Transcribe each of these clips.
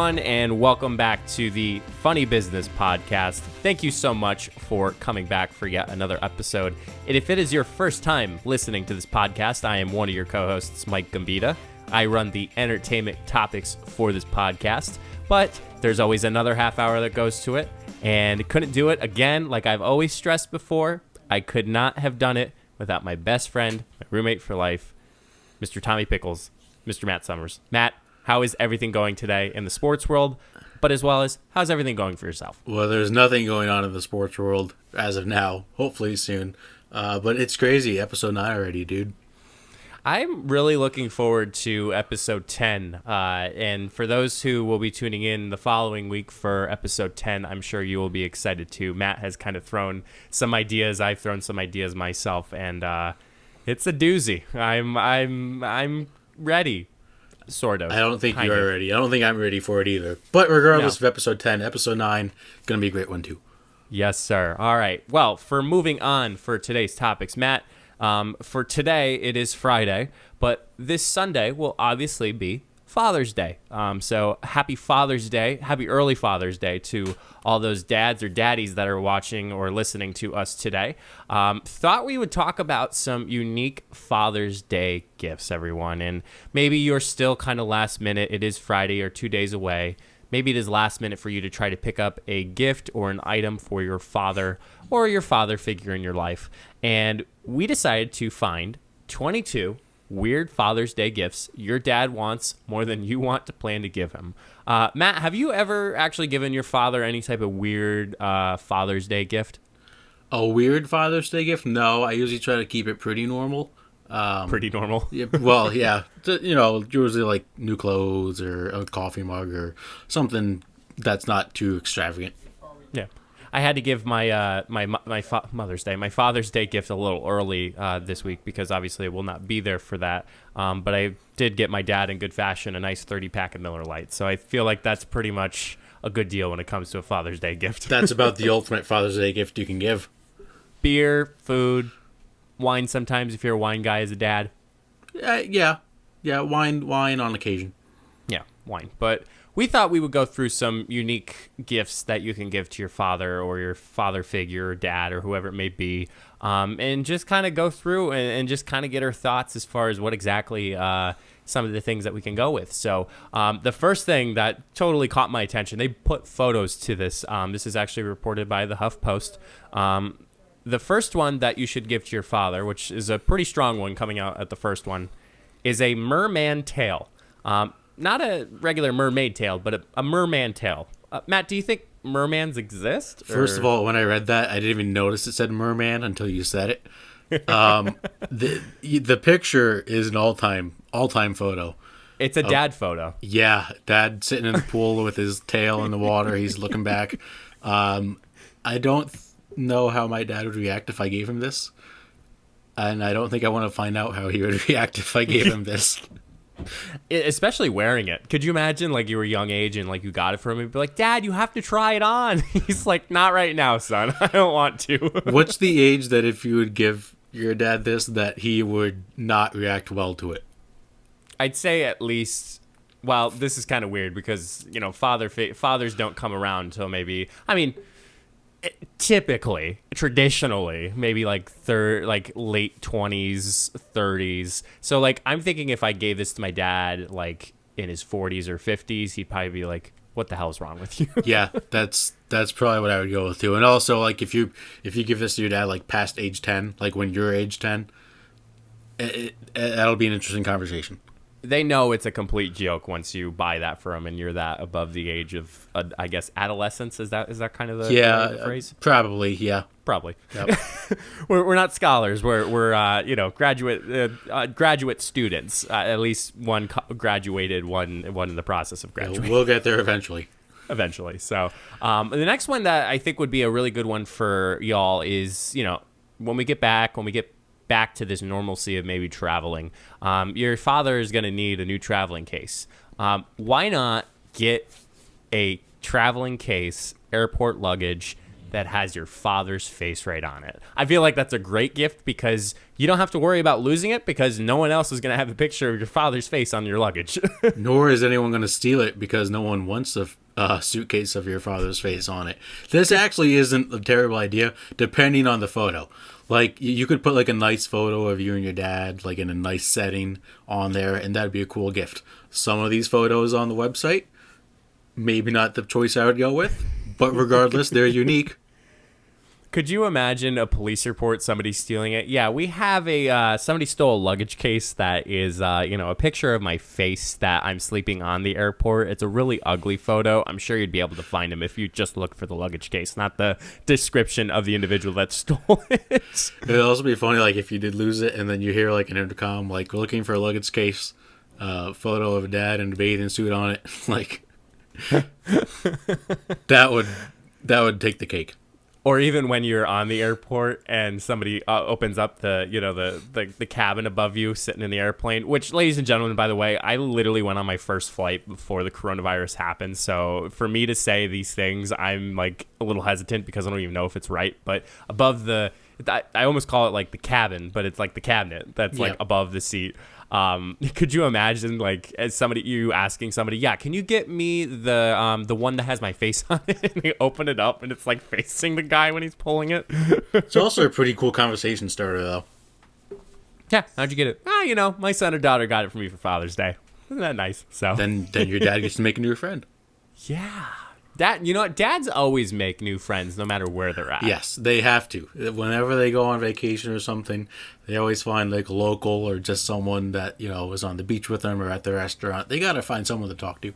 everyone, and welcome back to the Funny Business Podcast. Thank you so much for coming back for yet another episode. And if it is your first time listening to this podcast, I am one of your co-hosts, Mike Gambita. I run the entertainment topics for this podcast, but there's always another half hour that goes to it, and couldn't do it again. Like I've always stressed before, I could not have done it without my best friend, my roommate for life, Mr. Tommy Pickles, Mr. Matt Summers. Matt, how is everything going today in the sports world, but as well as how's everything going for yourself? Well, there's nothing going on in the sports world as of now, hopefully soon. But it's crazy. Episode 9 already, dude. I'm really looking forward to episode 10. And for those who will be tuning in the following week for episode 10, I'm sure you will be excited too. Matt has kind of thrown some ideas. I've thrown some ideas myself, and it's a doozy. I'm ready. Sort of. I don't think you are ready. I don't think I'm ready for it either. But regardless of episode 10, episode 9, going to be a great one too. Yes, sir. All right. Well, for moving on for today's topics, Matt, for today, it is Friday, but this Sunday will obviously be Father's Day. So happy Father's Day. Happy early Father's Day to all those dads or daddies that are watching or listening to us today. Thought we would talk about some unique Father's Day gifts, everyone. And maybe you're still kind of last minute. It is Friday or 2 days away. Maybe it is last minute for you to try to pick up a gift or an item for your father or your father figure in your life. And we decided to find 22 weird Father's Day gifts your dad wants more than you want to plan to give him. Matt, have you ever actually given your father any type of weird Father's Day gift? A weird Father's Day gift? No, I usually try to keep it pretty normal. Pretty normal? Yeah, well, yeah. Usually like new clothes or a coffee mug or something that's not too extravagant. Yeah. I had to give my Father's Day gift a little early this week because obviously I will not be there for that. But I did get my dad in good fashion a nice 30-pack of Miller Lite. So I feel like that's pretty much a good deal when it comes to a Father's Day gift. That's about the ultimate Father's Day gift you can give. Beer, food, wine sometimes if you're a wine guy as a dad. Yeah, wine on occasion. Yeah, wine. But we thought we would go through some unique gifts that you can give to your father or your father figure or dad or whoever it may be, and just kind of go through and just kind of get our thoughts as far as what exactly some of the things that we can go with. So the first thing that totally caught my attention, they put photos to this. This is actually reported by the HuffPost. The first one that you should give to your father, which is a pretty strong one coming out at the first one, is a merman tail. Not a regular mermaid tail, but a merman tail. Matt, do you think mermans exist? First of all, when I read that, I didn't even notice it said merman until you said it. The picture is an all-time photo. It's a dad photo. Yeah, dad sitting in the pool with his tail in the water. He's looking back. I don't know how my dad would react if I gave him this. And I don't think I want to find out how he would react if I gave him this. Especially wearing it. Could you imagine, like, you were a young age and, like, you got it for him and be like, Dad, you have to try it on. He's like, not right now, son. I don't want to. What's the age that if you would give your dad this, that he would not react well to it? I'd say at least, well, this is kind of weird because, you know, fathers don't come around until maybe, I mean, traditionally, maybe like late 20s, 30s. So like I'm thinking if I gave this to my dad like in his 40s or 50s, he'd probably be like, "What the hell's wrong with you?" Yeah, that's probably what I would go with too. And also like if you give this to your dad like past age 10, like when you're age 10, that'll be an interesting conversation. They know it's a complete joke once you buy that for them and you're that above the age of, I guess, adolescence. Is that kind of the phrase? Probably, yeah. Probably. Yep. We're not scholars. We're graduate students. At least one graduated, one in the process of graduating. We'll get there eventually. So the next one that I think would be a really good one for y'all is, you know, when we get back to this normalcy of maybe traveling, your father is going to need a new traveling case. Why not get a traveling case, airport luggage that has your father's face right on it. I feel like that's a great gift because you don't have to worry about losing it because no one else is going to have a picture of your father's face on your luggage. Nor is anyone going to steal it because no one wants a suitcase of your father's face on it. This actually isn't a terrible idea, depending on the photo. Like, you could put, like, a nice photo of you and your dad, like, in a nice setting on there, and that'd be a cool gift. Some of these photos on the website, maybe not the choice I would go with, but regardless, they're unique. Could you imagine a police report, somebody stealing it? Yeah, we have somebody stole a luggage case that is, a picture of my face that I'm sleeping on the airport. It's a really ugly photo. I'm sure you'd be able to find him if you just look for the luggage case, not the description of the individual that stole it. It'd also be funny, like, if you did lose it and then you hear, like, an intercom, like, we're looking for a luggage case, photo of a dad in a bathing suit on it. Like, that would take the cake. Or even when you're on the airport and somebody opens up the cabin above you sitting in the airplane, which, ladies and gentlemen, by the way, I literally went on my first flight before the coronavirus happened. So for me to say these things, I'm like a little hesitant because I don't even know if it's right. But above I almost call it like the cabin, but it's like the cabinet that's like above the seat. Could you imagine, like, as you asking somebody, can you get me the one that has my face on it? And they open it up and it's like facing the guy when he's pulling it. It's also a pretty cool conversation starter, though. Yeah, how'd you get it? My son or daughter got it for me for Father's Day. Isn't that nice? So then your dad gets to make a new friend. Yeah. You know what? Dads always make new friends no matter where they're at. Yes, they have to. Whenever they go on vacation or something, they always find like a local or just someone that, is on the beach with them or at the restaurant. They got to find someone to talk to.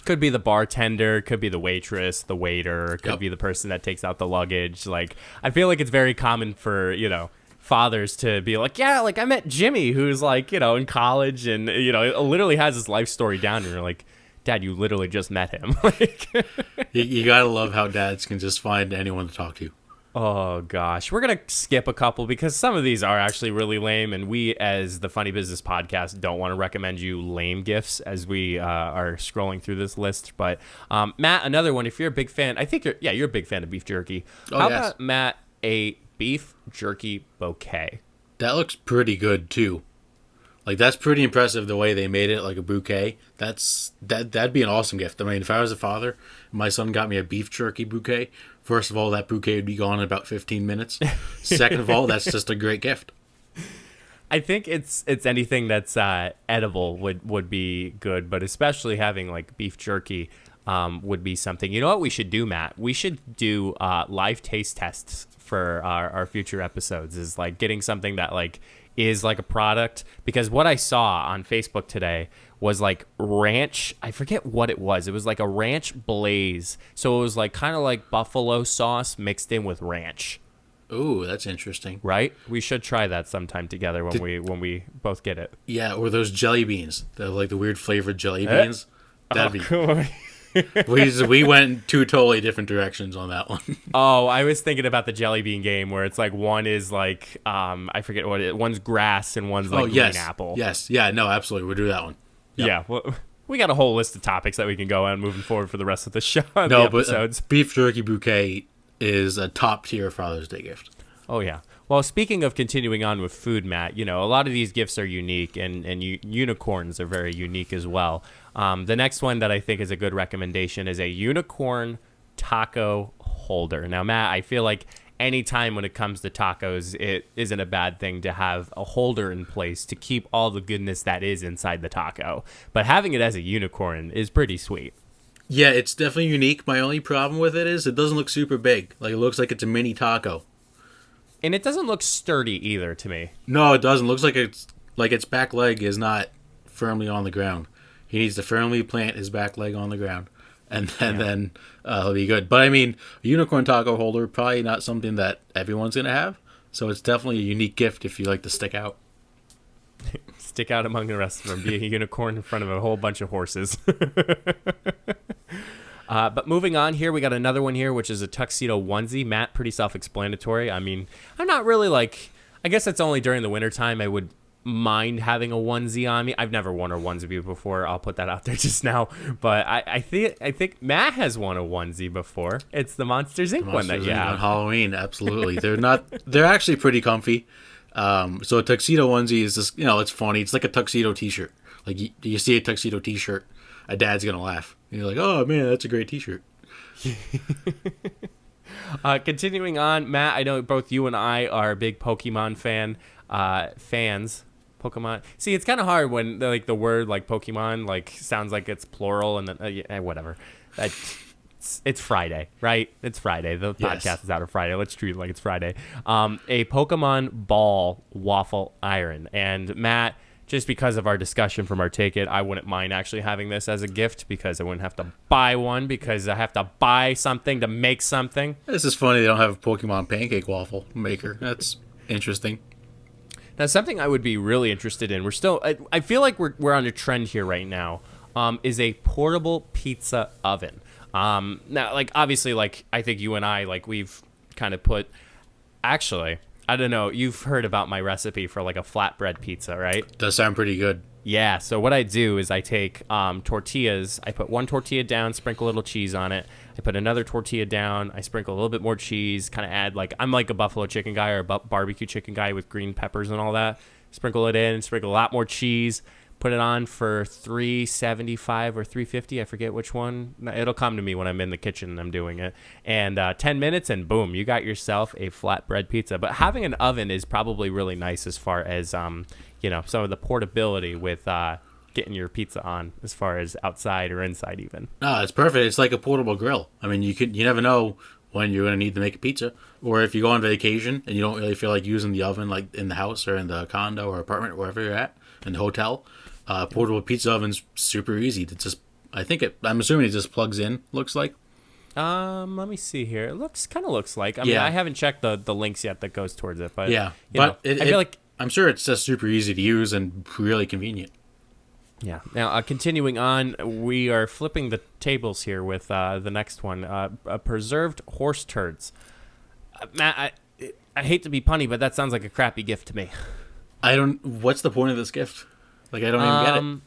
Could be the bartender, could be the waitress, the waiter, could be the person that takes out the luggage. Like, I feel like it's very common for, fathers to be like, I met Jimmy who's like, in college and, literally has his life story down. And you're like, Dad, you literally just met him. You gotta love how dads can just find anyone to talk to. Oh, gosh. We're going to skip a couple because some of these are actually really lame. And we, as the Funny Business Podcast, don't want to recommend you lame gifts as we are scrolling through this list. But, Matt, another one, if you're a big fan, I think you're a big fan of beef jerky. How about, Matt, a beef jerky bouquet? That looks pretty good, too. Like, that's pretty impressive the way they made it, like a bouquet. That'd be an awesome gift. I mean, if I was a father, and my son got me a beef jerky bouquet, first of all, that bouquet would be gone in about 15 minutes. Second of all, that's just a great gift. I think it's anything that's edible would be good, but especially having like beef jerky would be something. You know what we should do, Matt? We should do live taste tests for our future episodes. Is like getting something that like is like a product, because what I saw on Facebook today was like ranch. I forget what it was. It was like a ranch blaze. So it was like kind of like buffalo sauce mixed in with ranch. Ooh, that's interesting. Right? We should try that sometime together when we both get it. Yeah, or those jelly beans. They're like the weird flavored jelly beans. That'd be cool. We went two totally different directions on that one. Oh, I was thinking about the jelly bean game where it's like one is like I forget what it. One's grass and one's like green apple. Yes, yeah, no, absolutely, we'll do that one. Yep. Yeah, well, we got a whole list of topics that we can go on moving forward for the rest of the show. The episodes. But beef jerky bouquet is a top tier Father's Day gift. Oh yeah. Well, speaking of continuing on with food, Matt, a lot of these gifts are unique, and unicorns are very unique as well. The next one that I think is a good recommendation is a unicorn taco holder. Now, Matt, I feel like anytime when it comes to tacos, it isn't a bad thing to have a holder in place to keep all the goodness that is inside the taco. But having it as a unicorn is pretty sweet. Yeah, it's definitely unique. My only problem with it is it doesn't look super big. Like, it looks like it's a mini taco. And it doesn't look sturdy either to me. No, it doesn't. It looks like its back leg is not firmly on the ground. He needs to firmly plant his back leg on the ground, and then he'll be good. But I mean, a unicorn taco holder, probably not something that everyone's going to have. So it's definitely a unique gift if you like to stick out. Stick out among the rest of them. Be a unicorn in front of a whole bunch of horses. But moving on here, we got another one here, which is a tuxedo onesie. Matt, pretty self-explanatory. I mean, I'm not really like, I guess it's only during the wintertime I would mind having a onesie on me. I've never worn a onesie before. I'll put that out there just now. But I think Matt has worn a onesie before. It's the Monsters Inc. one that you have. On Halloween, absolutely. They're actually pretty comfy. So a tuxedo onesie is just, it's funny. It's like a tuxedo t-shirt. Like you see a tuxedo t-shirt, a dad's going to laugh. And you're like, oh man, that's a great t-shirt. Continuing on, Matt, I know both you and I are big Pokemon fans. Pokemon. See, it's kind of hard when the word like Pokemon like sounds like it's plural and then whatever. It's Friday, right? It's Friday. The podcast is out on Friday. Let's treat it like it's Friday. A Pokemon ball waffle iron. And Matt, just because of our discussion from our Take It, I wouldn't mind actually having this as a gift because I wouldn't have to buy one because I have to buy something to make something. This is funny. They don't have a Pokemon pancake waffle maker. That's interesting. Now, something I would be really interested in, I feel like we're on a trend here right now, is a portable pizza oven. Now, like, obviously, like, I think you and I, like, we've kind of actually, I don't know, you've heard about my recipe for, like, a flatbread pizza, right? Does sound pretty good. Yeah, so what I do is I take tortillas, I put one tortilla down, sprinkle a little cheese on it. I put another tortilla down, I sprinkle a little bit more cheese, kind of add, like, I'm like a buffalo chicken guy or a barbecue chicken guy with green peppers and all that. Sprinkle it in, sprinkle a lot more cheese, put it on for $3.75 or $3.50, I forget which one. It'll come to me when I'm in the kitchen and I'm doing it. And 10 minutes and boom, you got yourself a flatbread pizza. But having an oven is probably really nice as far as, some of the portability with getting your pizza on as far as outside or inside even. No, it's perfect. It's like a portable grill. I mean, you never know when you're going to need to make a pizza. Or if you go on vacation and you don't really feel like using the oven like in the house or in the condo or apartment, wherever you're at, in the hotel, portable pizza oven's super easy to just, I'm assuming it just plugs in, looks like. Let me see here. It kind of looks like. I mean, I haven't checked the links yet that goes towards it, but yeah, I feel like I'm sure it's just super easy to use and really convenient. Yeah. Now, continuing on, we are flipping the tables here with the next one, preserved horse turds. Matt, I hate to be punny, but that sounds like a crappy gift to me. What's the point of this gift? Like, I don't even get it.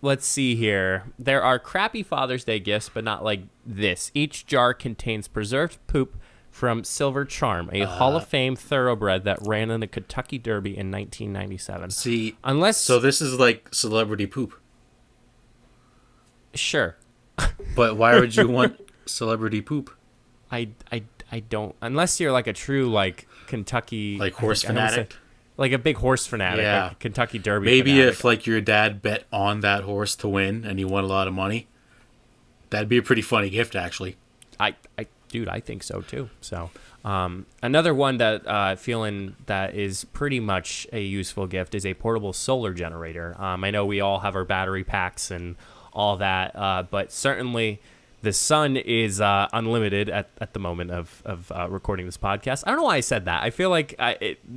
Let's see here. There are crappy Father's Day gifts, but not like this. Each jar contains preserved poop from Silver Charm, a Hall of Fame thoroughbred that ran in the Kentucky Derby in 1997. So this is like celebrity poop. Sure. But why would you want celebrity poop? I don't, unless you're like a true like Kentucky like horse fanatic. Like a big horse fanatic, like Kentucky Derby Maybe fanatic. If like your dad bet on that horse to win and he won a lot of money, that'd be a pretty funny gift actually. Dude, I think so too. So another one that feeling that is pretty much a useful gift is a portable solar generator. I know we all have our battery packs and all that, but certainly the sun is unlimited at the moment of recording this podcast. I don't know why I said that. I feel like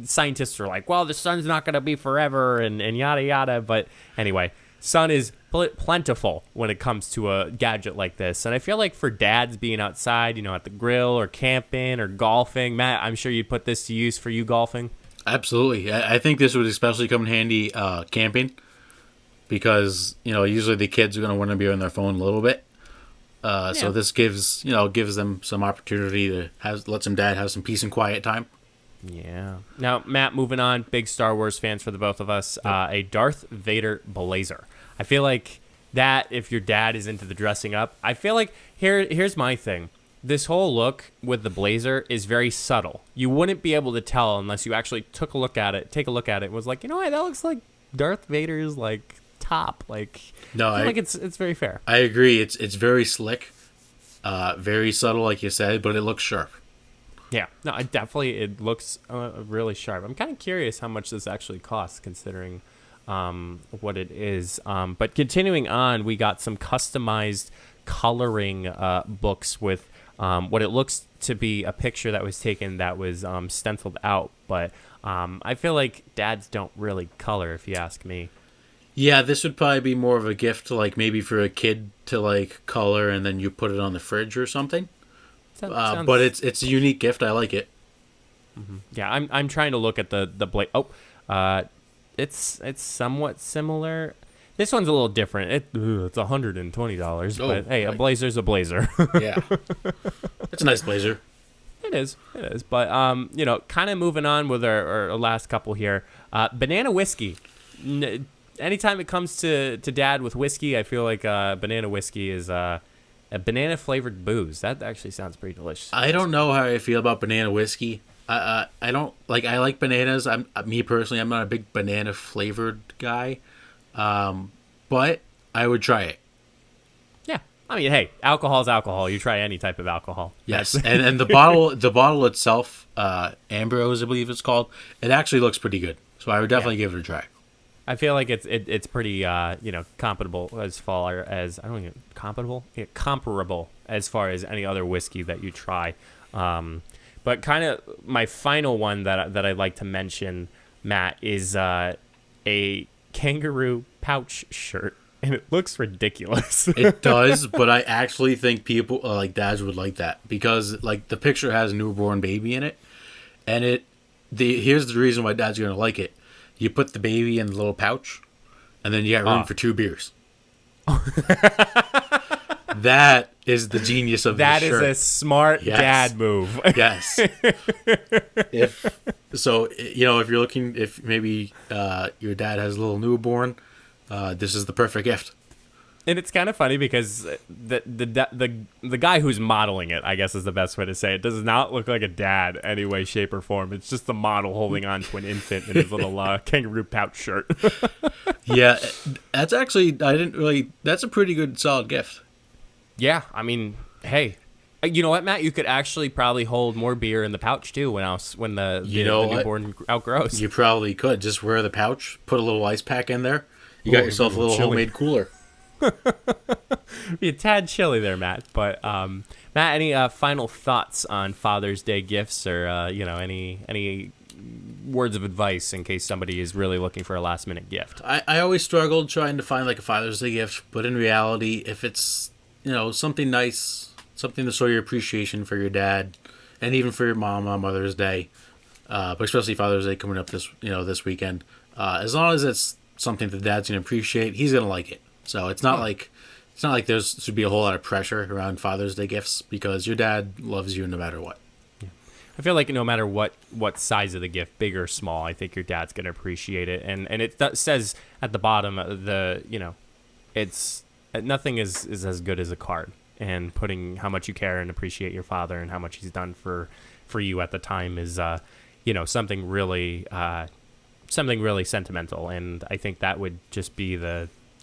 scientists are like, well, the sun's not going to be forever and yada yada. But anyway, sun is plentiful when it comes to a gadget like this. And I feel like for dads being outside, at the grill or camping or golfing, Matt, I'm sure you'd put this to use for you golfing. Absolutely. I think this would especially come in handy camping because, usually the kids are going to want to be on their phone a little bit. So this gives them some opportunity to let some dad have some peace and quiet time. Yeah. Now, Matt, moving on, big Star Wars fans for the both of us, a Darth Vader blazer. I feel like that if your dad is into the dressing up, I feel like here's my thing. This whole look with the blazer is very subtle. You wouldn't be able to tell unless you actually take a look at it and was like, what, that looks like Darth Vader's like top. Like, no, I feel like it's very fair. I agree. It's very slick, very subtle, like you said, but it looks sharp. Yeah, no, it looks really sharp. I'm kind of curious how much this actually costs, considering what it is. But continuing on, we got some customized coloring books with what it looks to be a picture that was taken that was stenciled out. But I feel like dads don't really color, if you ask me. Yeah, this would probably be more of a gift to like maybe for a kid to like color and then you put it on the fridge or something. But it's a unique gift. I like it. Mm-hmm. Yeah, I'm trying to look at the blade. it's somewhat similar. This one's a little different. It's $120, but hey, a blazer's a blazer. Yeah, it's a nice blazer. It is. But kind of moving on with our last couple here. Banana whiskey. Anytime it comes to Dad with whiskey, I feel like banana whiskey is a banana flavored booze. That actually sounds pretty delicious. I don't know how I feel about banana whiskey. I don't like. I like bananas. Me personally, I'm not a big banana flavored guy. But I would try it. Yeah. I mean, hey, alcohol is alcohol. You try any type of alcohol. Yes. and the bottle itself, Ambrose, I believe it's called, it actually looks pretty good. So I would definitely give it a try. I feel like it's pretty comparable as far as comparable as far as any other whiskey that you try. But kind of my final one that I'd like to mention, Matt, is a kangaroo pouch shirt, and it looks ridiculous. It does, but I actually think people like dads would like that because like the picture has a newborn baby in it, and here's the reason why dad's gonna like it. You put the baby in the little pouch, and then you got room for 2 beers. That is the genius of that. This shirt. That is a smart dad move. Yes. If you're looking, if maybe your dad has a little newborn, this is the perfect gift. And it's kind of funny because the guy who's modeling it, I guess is the best way to say it, does not look like a dad any way, shape, or form. It's just the model holding on to an infant in his little kangaroo pouch shirt. Yeah, that's actually that's a pretty good solid gift. Yeah, I mean, hey, you know what, Matt? You could actually probably hold more beer in the pouch too when the newborn outgrows. You probably could just wear the pouch, put a little ice pack in there. You got yourself a little homemade cooler. Be a tad chilly there, Matt. But Matt, any final thoughts on Father's Day gifts, or any words of advice in case somebody is really looking for a last minute gift? I always struggled trying to find like a Father's Day gift, but in reality, if it's something nice, something to show your appreciation for your dad, and even for your mom on Mother's Day, but especially Father's Day coming up this weekend. As long as it's something that Dad's gonna appreciate, he's gonna like it. So it's not like there should be a whole lot of pressure around Father's Day gifts because your dad loves you no matter what. Yeah. I feel like no matter what size of the gift, big or small, I think your dad's gonna appreciate it. And it says at the bottom it's nothing is as good as a card, and putting how much you care and appreciate your father and how much he's done for you at the time is something really sentimental. And I think that would just be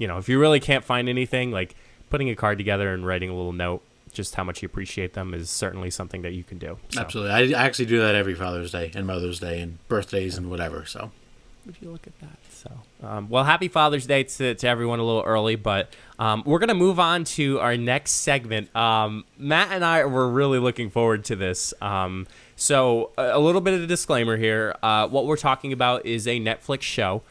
if you really can't find anything, like putting a card together and writing a little note just how much you appreciate them is certainly something that you can do. So. Absolutely. I actually do that every Father's Day and Mother's Day and birthdays and whatever. So would you look at that? So, well, happy Father's Day to everyone a little early, but we're going to move on to our next segment. Matt and I were really looking forward to this. So a little bit of a disclaimer here. What we're talking about is a Netflix show.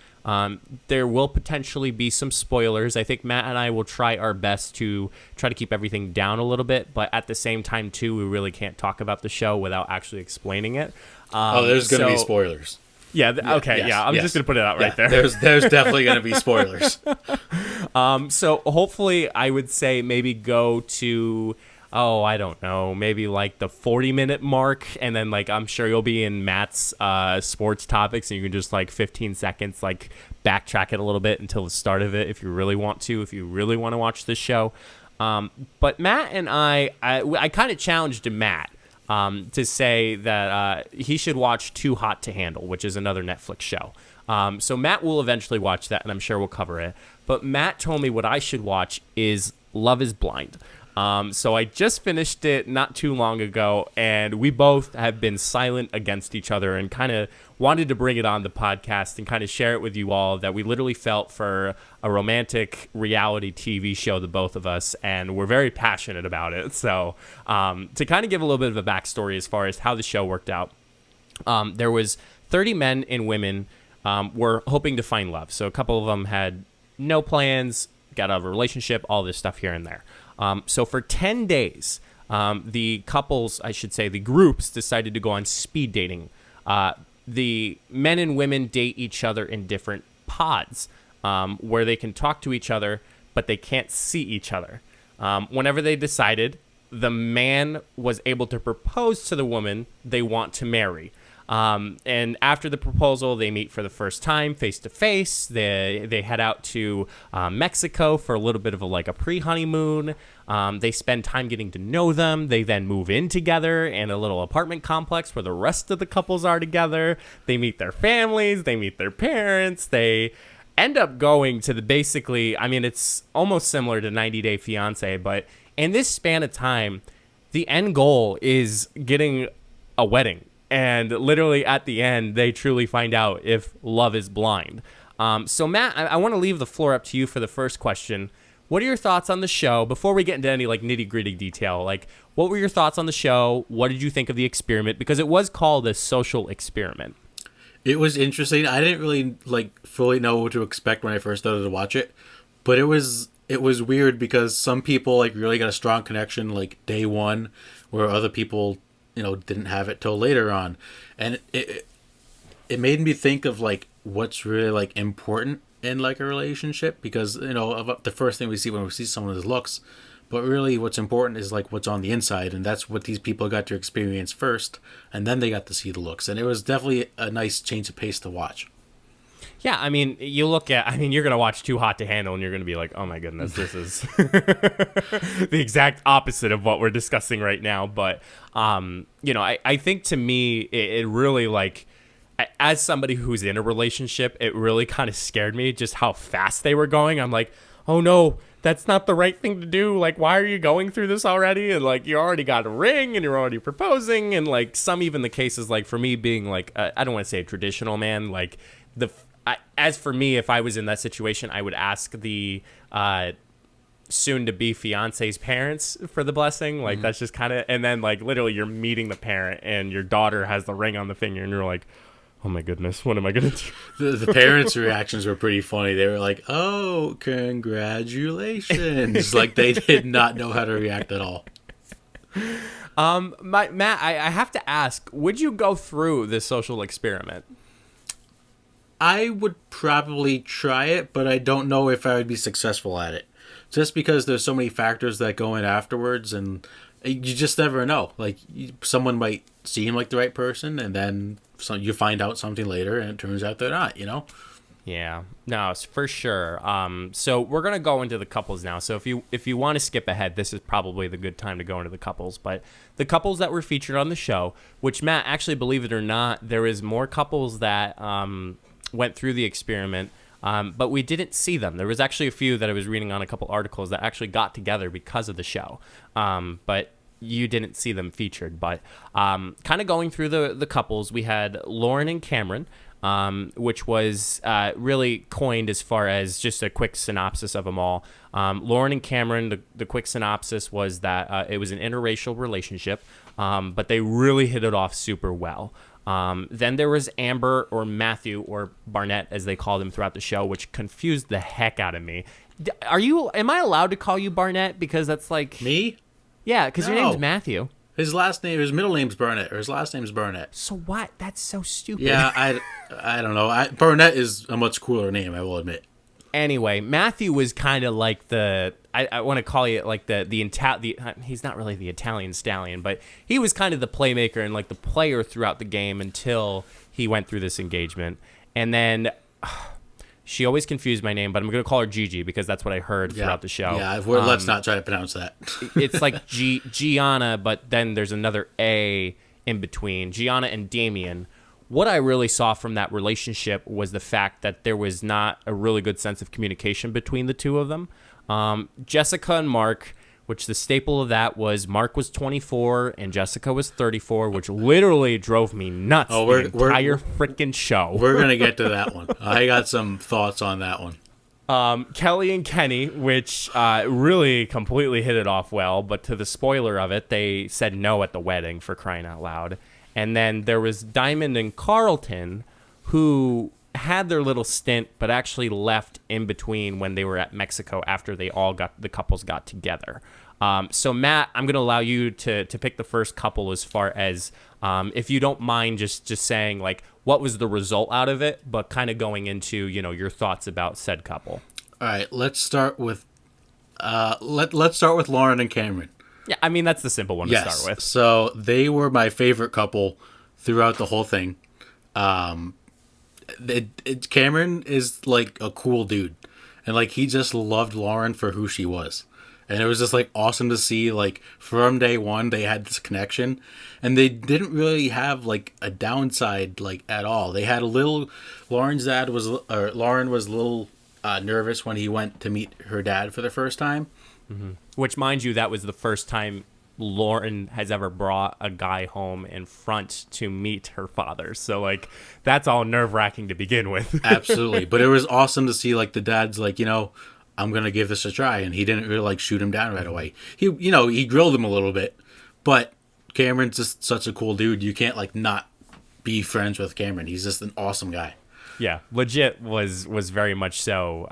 There will potentially be some spoilers. I think Matt and I will try our best to try to keep everything down a little bit, but at the same time, too, we really can't talk about the show without actually explaining it. There's going to be spoilers. Yeah. Okay. Yeah. I'm just going to put it out right there. There's definitely going to be spoilers. So hopefully I would say maybe go to, I don't know, maybe like the 40-minute mark. And then I'm sure you'll be in Matt's sports topics, and you can just 15 seconds, backtrack it a little bit until the start of it if you really want to watch this show. But Matt and I kind of challenged Matt to say that he should watch Too Hot to Handle, which is another Netflix show. So Matt will eventually watch that, and I'm sure we'll cover it. But Matt told me what I should watch is Love is Blind. So I just finished it not too long ago, and we both have been silent against each other and kind of wanted to bring it on the podcast and kind of share it with you all that we literally felt for a romantic reality TV show, the both of us, and we're very passionate about it. So to kind of give a little bit of a backstory as far as how the show worked out, there was 30 men and women were hoping to find love. So a couple of them had no plans, got out of a relationship, all this stuff here and there. So for 10 days, the couples, I should say, the groups decided to go on speed dating. The men and women date each other in different pods where they can talk to each other, but they can't see each other. Whenever they decided, the man was able to propose to the woman they want to marry. And after the proposal, they meet for the first time face to face. They head out to Mexico for a little bit of a pre-honeymoon. They spend time getting to know them. They then move in together in a little apartment complex where the rest of the couples are together. They meet their families. They meet their parents. They end up going to it's almost similar to 90 Day Fiance, but in this span of time, the end goal is getting a wedding. And literally at the end, they truly find out if love is blind. So Matt, I want to leave the floor up to you for the first question. What are your thoughts on the show? Before we get into any nitty gritty detail, what were your thoughts on the show? What did you think of the experiment? Because it was called a social experiment. It was interesting. I didn't really fully know what to expect when I first started to watch it, but it was weird because some people really got a strong connection day one, where other people didn't have it till later on, and it made me think of what's really important in a relationship, because the first thing we see when we see someone's looks, but really what's important is what's on the inside, and that's what these people got to experience first, and then they got to see the looks, and it was definitely a nice change of pace to watch. Yeah, you look at, you're going to watch Too Hot to Handle and you're going to be like, oh my goodness, this is the exact opposite of what we're discussing right now. But, I think to me, it really as somebody who's in a relationship, it really kind of scared me just how fast they were going. I'm like, oh no, that's not the right thing to do. Why are you going through this already? And you already got a ring and you're already proposing. And some, even the cases, for me being I don't want to say a traditional man, as for me, if I was in that situation, I would ask the soon-to-be fiance's parents for the blessing. That's just kind of, and then literally you're meeting the parent and your daughter has the ring on the finger and you're like, oh my goodness, what am I going to do? The parents' reactions were pretty funny. They were like, oh, congratulations. They did not know how to react at all. Matt, I have to ask, would you go through this social experiment? I would probably try it, but I don't know if I would be successful at it. Just because there's so many factors that go in afterwards, and you just never know. Someone might seem like the right person, and then you find out something later, and it turns out they're not, Yeah, no, for sure. So we're going to go into the couples now. So if you want to skip ahead, this is probably the good time to go into the couples. But the couples that were featured on the show, which, Matt, actually, believe it or not, there is more couples that went through the experiment, but we didn't see them. There was actually a few that I was reading on a couple articles that actually got together because of the show, but you didn't see them featured. But kind of going through the couples, we had Lauren and Cameron, which was really coined as far as just a quick synopsis of them all. Lauren and Cameron, the quick synopsis was that it was an interracial relationship, but they really hit it off super well. Then there was Amber, or Matthew, or Barnett, as they called him throughout the show, which confused the heck out of me. Am I allowed to call you Barnett? Because that's Me? Yeah, because your name's Matthew. His middle name's Burnett, or his last name's Burnett. So what? That's so stupid. Yeah, I don't know. Burnett is a much cooler name, I will admit. Anyway, Matthew was kind of like I want to call it he's not really the Italian stallion, but he was kind of the playmaker and the player throughout the game until he went through this engagement. And then she always confused my name, but I'm going to call her Gigi because that's what I heard throughout the show. Yeah, let's not try to pronounce that. It's like Gianna, but then there's another A in between. Gianna and Damien. What I really saw from that relationship was the fact that there was not a really good sense of communication between the two of them. Jessica and Mark, which the staple of that was Mark was 24 and Jessica was 34, which literally drove me nuts the entire freaking show. We're going to get to that one. I got some thoughts on that one. Kelly and Kenny, which really completely hit it off well, but to the spoiler of it, they said no at the wedding, for crying out loud. And then there was Diamond and Carlton, who had their little stint, but actually left in between when they were at Mexico after the couples got together. So Matt, I'm going to allow you to pick the first couple as far as, if you don't mind just saying, what was the result out of it, but kind of going into, your thoughts about said couple. All right, let's start with let's start with Lauren and Cameron. Yeah, I mean, that's the simple one to start with. So they were my favorite couple throughout the whole thing. Cameron is like a cool dude, and like he just loved Lauren for who she was, and it was just like awesome to see. Like from day one, they had this connection, and they didn't really have like a downside like at all. They had a little. Lauren was a little nervous when he went to meet her dad for the first time. Mm-hmm. Which, mind you, that was the first time Lauren has ever brought a guy home in front to meet her father. So, like, that's all nerve-wracking to begin with. Absolutely. But it was awesome to see, like, the dad's like, I'm going to give this a try. And he didn't really, like, shoot him down right away. He grilled him a little bit. But Cameron's just such a cool dude. You can't, like, not be friends with Cameron. He's just an awesome guy. Yeah, legit was very much so,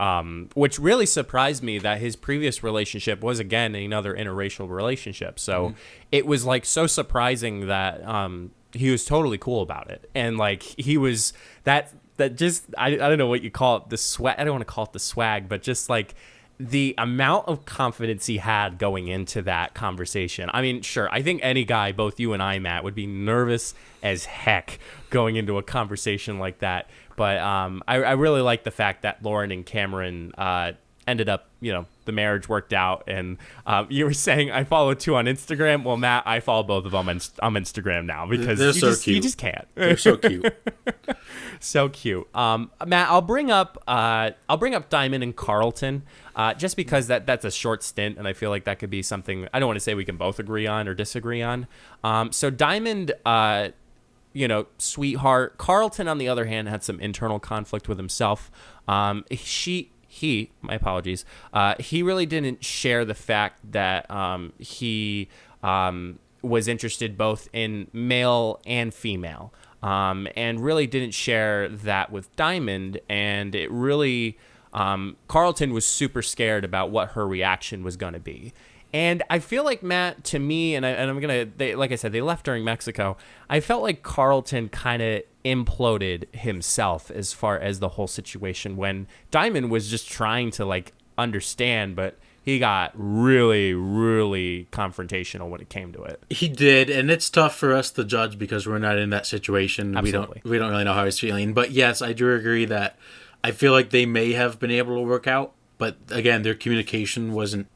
which really surprised me that his previous relationship was, again, another interracial relationship. So it was, like, so surprising that he was totally cool about it. And, like, he was that just, I don't know what you call it, the swag. I don't want to call it the swag, but just, like, the amount of confidence he had going into that conversation. I mean, sure, I think any guy, both you and I, Matt, would be nervous as heck going into a conversation like that. But I really like the fact that Lauren and Cameron ended up, the marriage worked out. And you were saying I follow two on Instagram. Well, Matt, I follow both of them on Instagram now because you just can't. They're so cute. So cute. Matt, I'll bring up Diamond and Carlton just because that's a short stint, and I feel like that could be something I don't want to say we can both agree on or disagree on. So Diamond. Sweetheart. Carlton, on the other hand, had some internal conflict with himself. My apologies. He really didn't share the fact that he was interested both in male and female, and really didn't share that with Diamond. And it really, Carlton was super scared about what her reaction was going to be. And I feel like, Matt, to me, like I said, they left during Mexico. I felt like Carlton kind of imploded himself as far as the whole situation when Diamond was just trying to, like, understand, but he got really, really confrontational when it came to it. He did, and it's tough for us to judge because we're not in that situation. Absolutely. We don't really know how he's feeling. But yes, I do agree that I feel like they may have been able to work out, but again, their communication wasn't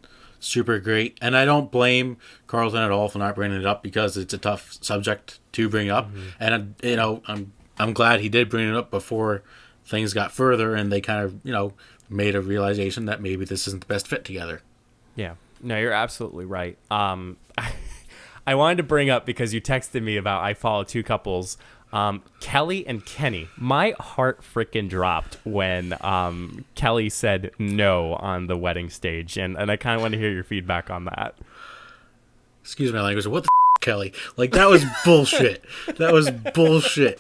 super great, and I don't blame Carlton at all for not bringing it up because it's a tough subject to bring up. And I'm glad he did bring it up before things got further and they kind of made a realization that maybe this isn't the best fit together. Yeah, no, you're absolutely right. I wanted to bring up because you texted me about I follow two couples. Kelly and Kenny. My heart freaking dropped when Kelly said no on the wedding stage, and I kind of want to hear your feedback on that. Excuse my language. What the Kelly? Like, that was bullshit. That was bullshit.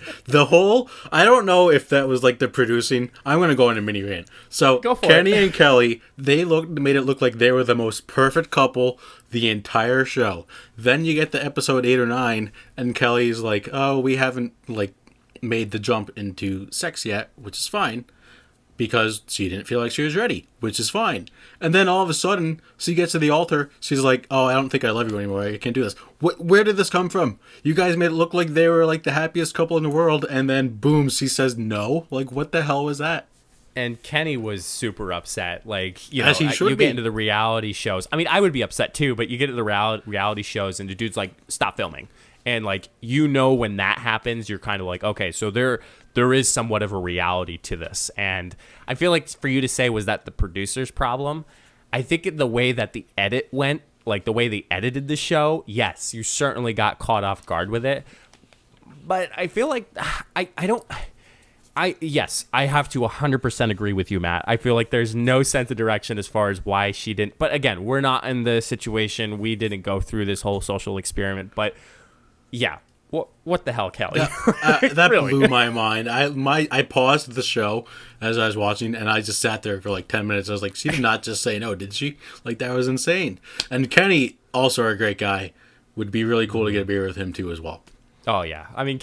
I don't know if that was like the producing. I'm going to go into mini rant. So Kenny and Kelly, made it look like they were the most perfect couple the entire show. Then you get to episode 8 or 9 and Kelly's like, oh, we haven't like made the jump into sex yet, which is fine. Because she didn't feel like she was ready, which is fine. And then all of a sudden, she gets to the altar. She's like, oh, I don't think I love you anymore. I can't do this. Where did this come from? You guys made it look like they were like the happiest couple in the world. And then, boom, she says no. Like, what the hell was that? And Kenny was super upset. Like, you get into the reality shows. I mean, I would be upset too, but you get to the reality shows and the dude's like, stop filming. And like, when that happens, you're kind of like, okay, so there is somewhat of a reality to this. And I feel like for you to say, was that the producer's problem? I think the way that the edit went, like the way they edited the show, yes, you certainly got caught off guard with it. But I feel like I have to 100% agree with you, Matt. I feel like there's no sense of direction as far as why she didn't. But again, we're not in the situation. We didn't go through this whole social experiment. But yeah. What the hell, Kelly? That really blew my mind. I paused the show as I was watching, and I just sat there for like 10 minutes. I was like, she did not just say no, did she? Like, that was insane. And Kenny, also a great guy. Would be really cool to get a beer with him, too, as well. Oh yeah, I mean,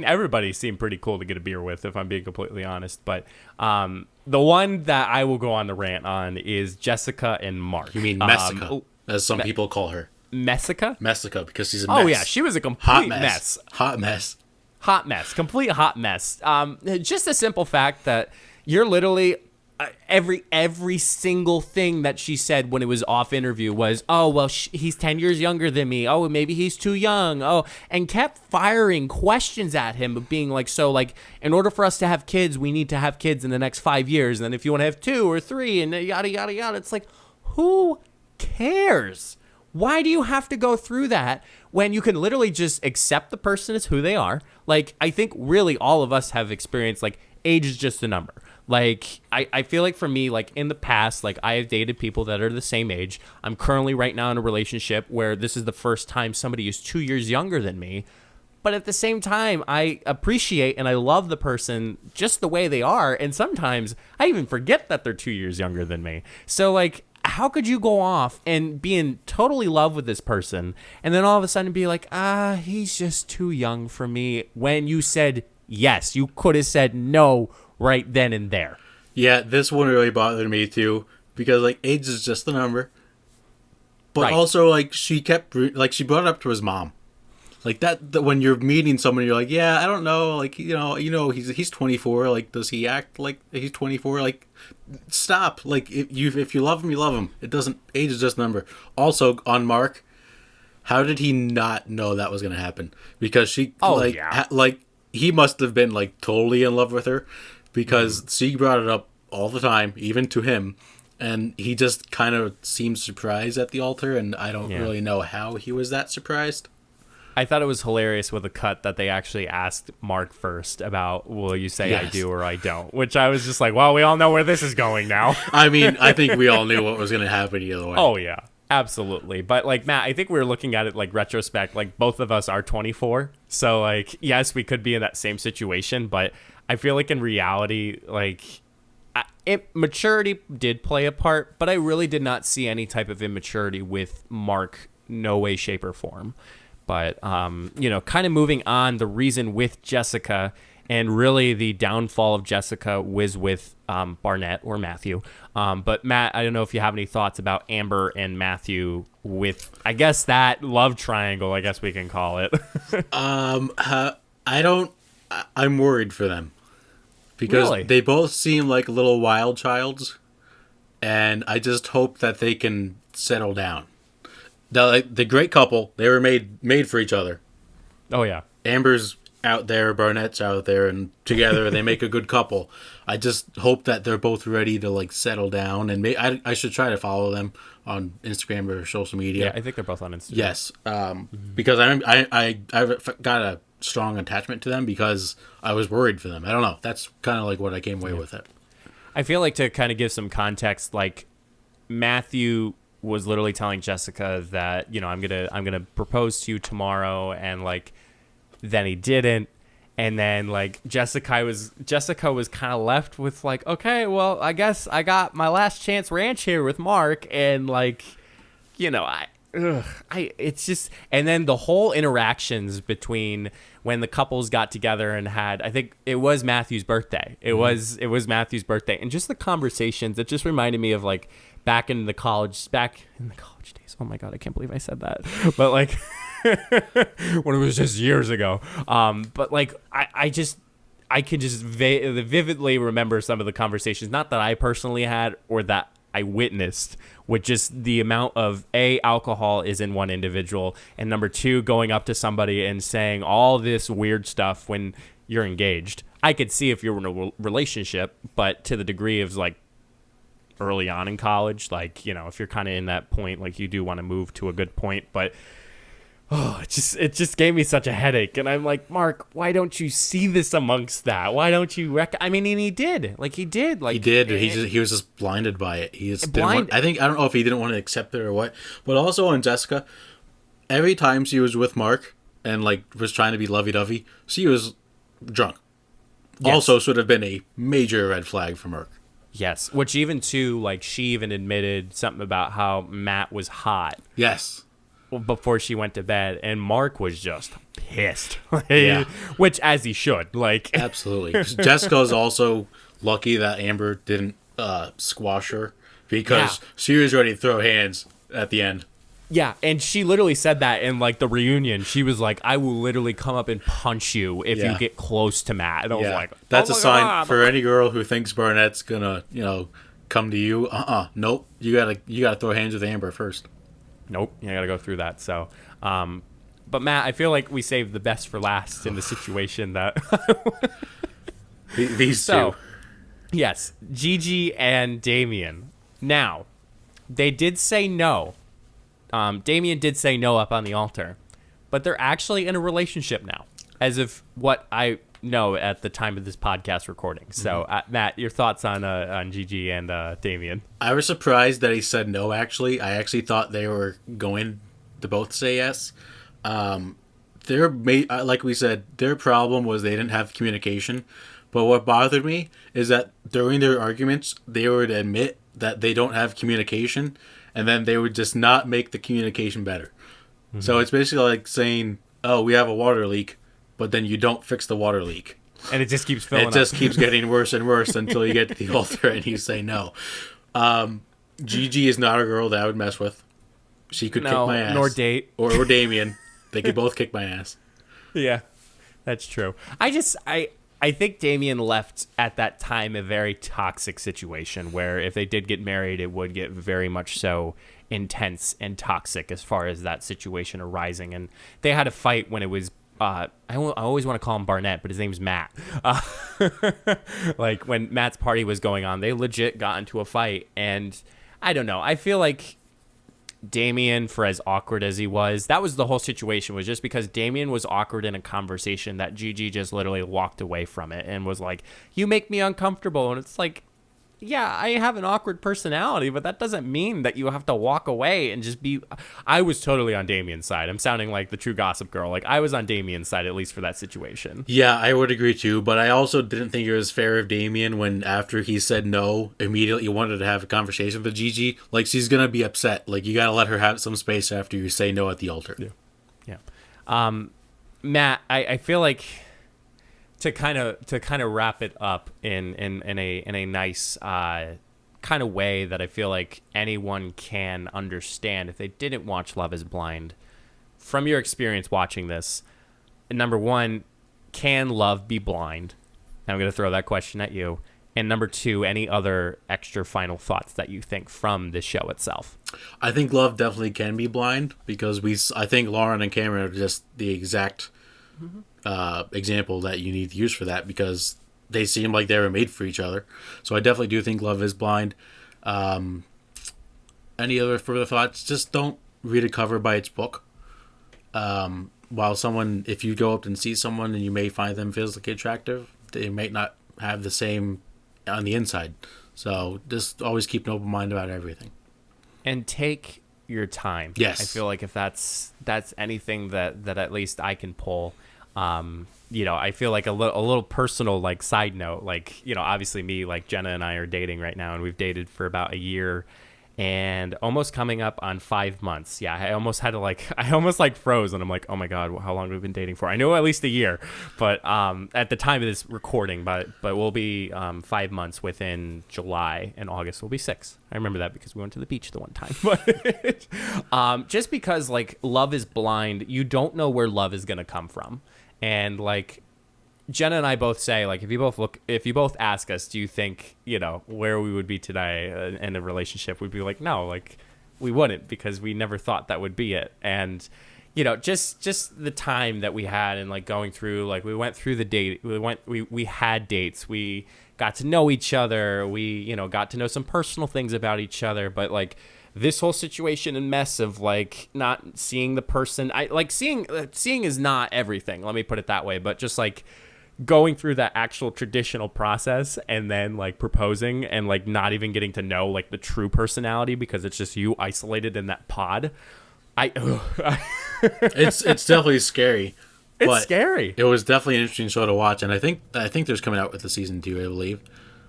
everybody seemed pretty cool to get a beer with, if I'm being completely honest. But the one that I will go on the rant on is Jessica and Mark. You mean Messica, as some people call her. Messica? Messica, because she's a mess. Oh yeah, she was a complete mess. Hot mess. Hot mess. Complete hot mess. Just a simple fact that you're literally every single thing that she said when it was off interview was, oh, well, he's 10 years younger than me. Oh, maybe he's too young. Oh, and kept firing questions at him of being like, so like, in order for us to have kids, we need to have kids in the next 5 years. And then if you want to have 2 or 3 and yada, yada, yada, it's like, who cares? Why do you have to go through that when you can literally just accept the person as who they are? Like, I think really all of us have experienced, like, age is just a number. Like, I feel like for me, like, in the past, like, I have dated people that are the same age. I'm currently right now in a relationship where this is the first time somebody is 2 years younger than me. But at the same time, I appreciate and I love the person just the way they are. And sometimes I even forget that they're 2 years younger than me. So, like, how could you go off and be in totally love with this person and then all of a sudden be like, he's just too young for me, when you said yes? You could have said no right then and there. Yeah, this one really bothered me too, because like age is just a number. But right. Also, like, she brought it up to his mom. Like that when you're meeting someone, you're like, yeah, I don't know, like, you know, he's 24. Like, does he act like he's 24? Like, stop. Like, if you love him, you love him. It doesn't. Age is just a number. Also, on Mark, how did he not know that was gonna happen? Because she, he must have been like totally in love with her, because she brought it up all the time, even to him. And he just kind of seemed surprised at the altar, and I don't really know how he was that surprised. I thought it was hilarious with a cut that they actually asked Mark first about, will you say I do or I don't? Which I was just like, well, we all know where this is going now. I mean, I think we all knew what was going to happen either way. Oh, yeah, absolutely. But like, Matt, I think we were looking at it like retrospect, like both of us are 24. So like, yes, we could be in that same situation, but I feel like in reality, like, maturity did play a part, but I really did not see any type of immaturity with Mark, no way, shape, or form. But, kind of moving on, the reason with Jessica and really the downfall of Jessica was with Barnett or Matthew. But, Matt, I don't know if you have any thoughts about Amber and Matthew with, I guess, that love triangle, I guess we can call it. I'm worried for them. Because they both seem like little wild childs. And I just hope that they can settle down. The great couple, they were made for each other. Oh, yeah. Amber's out there, Barnett's out there, and together they make a good couple. I just hope that they're both ready to, like, settle down. And I should try to follow them on Instagram or social media. Yeah, I think they're both on Instagram. Yes. Because I got a strong attachment to them because I was worried for them. I don't know. That's kind of like what I came away with it. I feel like, to kind of give some context, like, Matthew was literally telling Jessica that, I'm gonna propose to you tomorrow, and like, then he didn't, and then like Jessica was kind of left with like, okay, well, I guess I got my last chance ranch here with Mark, and like, it's just, and then the whole interactions between when the couples got together and had, I think it was Matthew's birthday. It was Matthew's birthday, and just the conversations, it just reminded me of like back in the college days. Oh my God, I can't believe I said that. But like when it was just years ago. But like I can just vividly remember some of the conversations, not that I personally had or that I witnessed, with just the amount of alcohol is in one individual, and number two, going up to somebody and saying all this weird stuff when you're engaged. I could see if you're in a relationship, but to the degree of like early on in college, like, if you're kind of in that point, like, you do want to move to a good point, but it just gave me such a headache. And I'm like, Mark, why don't you see this amongst that? Why don't you and he did. He did. He was just blinded by it. He just blind. I don't know if he didn't want to accept it or what. But also on Jessica, every time she was with Mark and like was trying to be lovey-dovey, she was drunk. Yes. Also should have been a major red flag for Mark. Yes, which even too, like, she even admitted something about how Matt was hot. Yes. before she went to bed, and Mark was just pissed. Yeah. Which, as he should. Like, absolutely. Jessica's also lucky that Amber didn't squash her because she was ready to throw hands at the end. Yeah, and she literally said that in, like, the reunion. She was like, I will literally come up and punch you if you get close to Matt. And I was like, that's oh a sign God. for any girl who thinks Barnett's gonna, come to you. Nope. You gotta throw hands with Amber first. Nope, you gotta go through that. So, but Matt, I feel like we saved the best for last in the situation that... These two. Yes, Gigi and Damien. Now, they did say no. Damien did say no up on the altar, but they're actually in a relationship now, as of what I know at the time of this podcast recording. So, Matt, your thoughts on Gigi and Damien? I was surprised that he said no, actually. I actually thought they were going to both say yes. Like we said, their problem was they didn't have communication. But what bothered me is that during their arguments, they would admit that they don't have communication, and then they would just not make the communication better. Mm-hmm. So it's basically like saying, oh, we have a water leak, but then you don't fix the water leak. And it just keeps filling up. It just keeps getting worse and worse until you get to the altar and you say no. Gigi is not a girl that I would mess with. She could kick my ass. Nor date. Or Damien. They could both kick my ass. Yeah, that's true. I think Damien left at that time a very toxic situation where if they did get married, it would get very much so intense and toxic as far as that situation arising. And they had a fight when it was, I always want to call him Barnett, but his name's Matt. Like when Matt's party was going on, they legit got into a fight. And I don't know. I feel like Damien, for as awkward as he was, that was the whole situation, was just because Damien was awkward in a conversation that Gigi just literally walked away from it and was like, you make me uncomfortable. And it's like, yeah, I have an awkward personality, but that doesn't mean that you have to walk away and just be... I was totally on Damien's side. I'm sounding like the true gossip girl. Like, I was on Damien's side, at least for that situation. Yeah, I would agree too, but I also didn't think it was fair of Damien when after he said no, immediately wanted to have a conversation with Gigi. Like, she's going to be upset. Like, you got to let her have some space after you say no at the altar. Yeah. Matt, I feel like... To kind of wrap it up in a nice kind of way that I feel like anyone can understand if they didn't watch Love Is Blind. From your experience watching this, number one, can love be blind? I'm going to throw that question at you. And number two, any other extra final thoughts that you think from the show itself? I think love definitely can be blind because I think Lauren and Cameron are just the exact example that you need to use for that because they seem like they were made for each other. So I definitely do think love is blind. Any other further thoughts? Just don't read a cover by its book. If you go up and see someone and you may find them physically attractive, they might not have the same on the inside. So just always keep an open mind about everything. And take your time. Yes. I feel like if that's anything that at least I can pull. I feel like a little personal, like, side note, like, obviously me, like, Jenna and I are dating right now, and we've dated for about a year and almost coming up on 5 months. Yeah, I almost froze, and I'm like, oh my God, how long have we been dating for? I know at least a year, but at the time of this recording, but we'll be 5 months within July, and August will be 6. I remember that because we went to the beach the one time. But just because, like, love is blind, you don't know where love is going to come from. And, like, Jenna and I both say, like, if you both ask us, do you think, where we would be today in a relationship, we'd be like, no, like, we wouldn't, because we never thought that would be it. And, just the time that we had and, like, going through, like, we went through the date, we had dates, we got to know each other, we, got to know some personal things about each other, but, like, this whole situation and mess of, like, not seeing the person, seeing is not everything, let me put it that way, but just, like, going through that actual traditional process and then, like, proposing and, like, not even getting to know, like, the true personality because it's just you isolated in that pod. It's definitely scary. It's scary. It was definitely an interesting show to watch, and I think there's coming out with the season 2, I believe.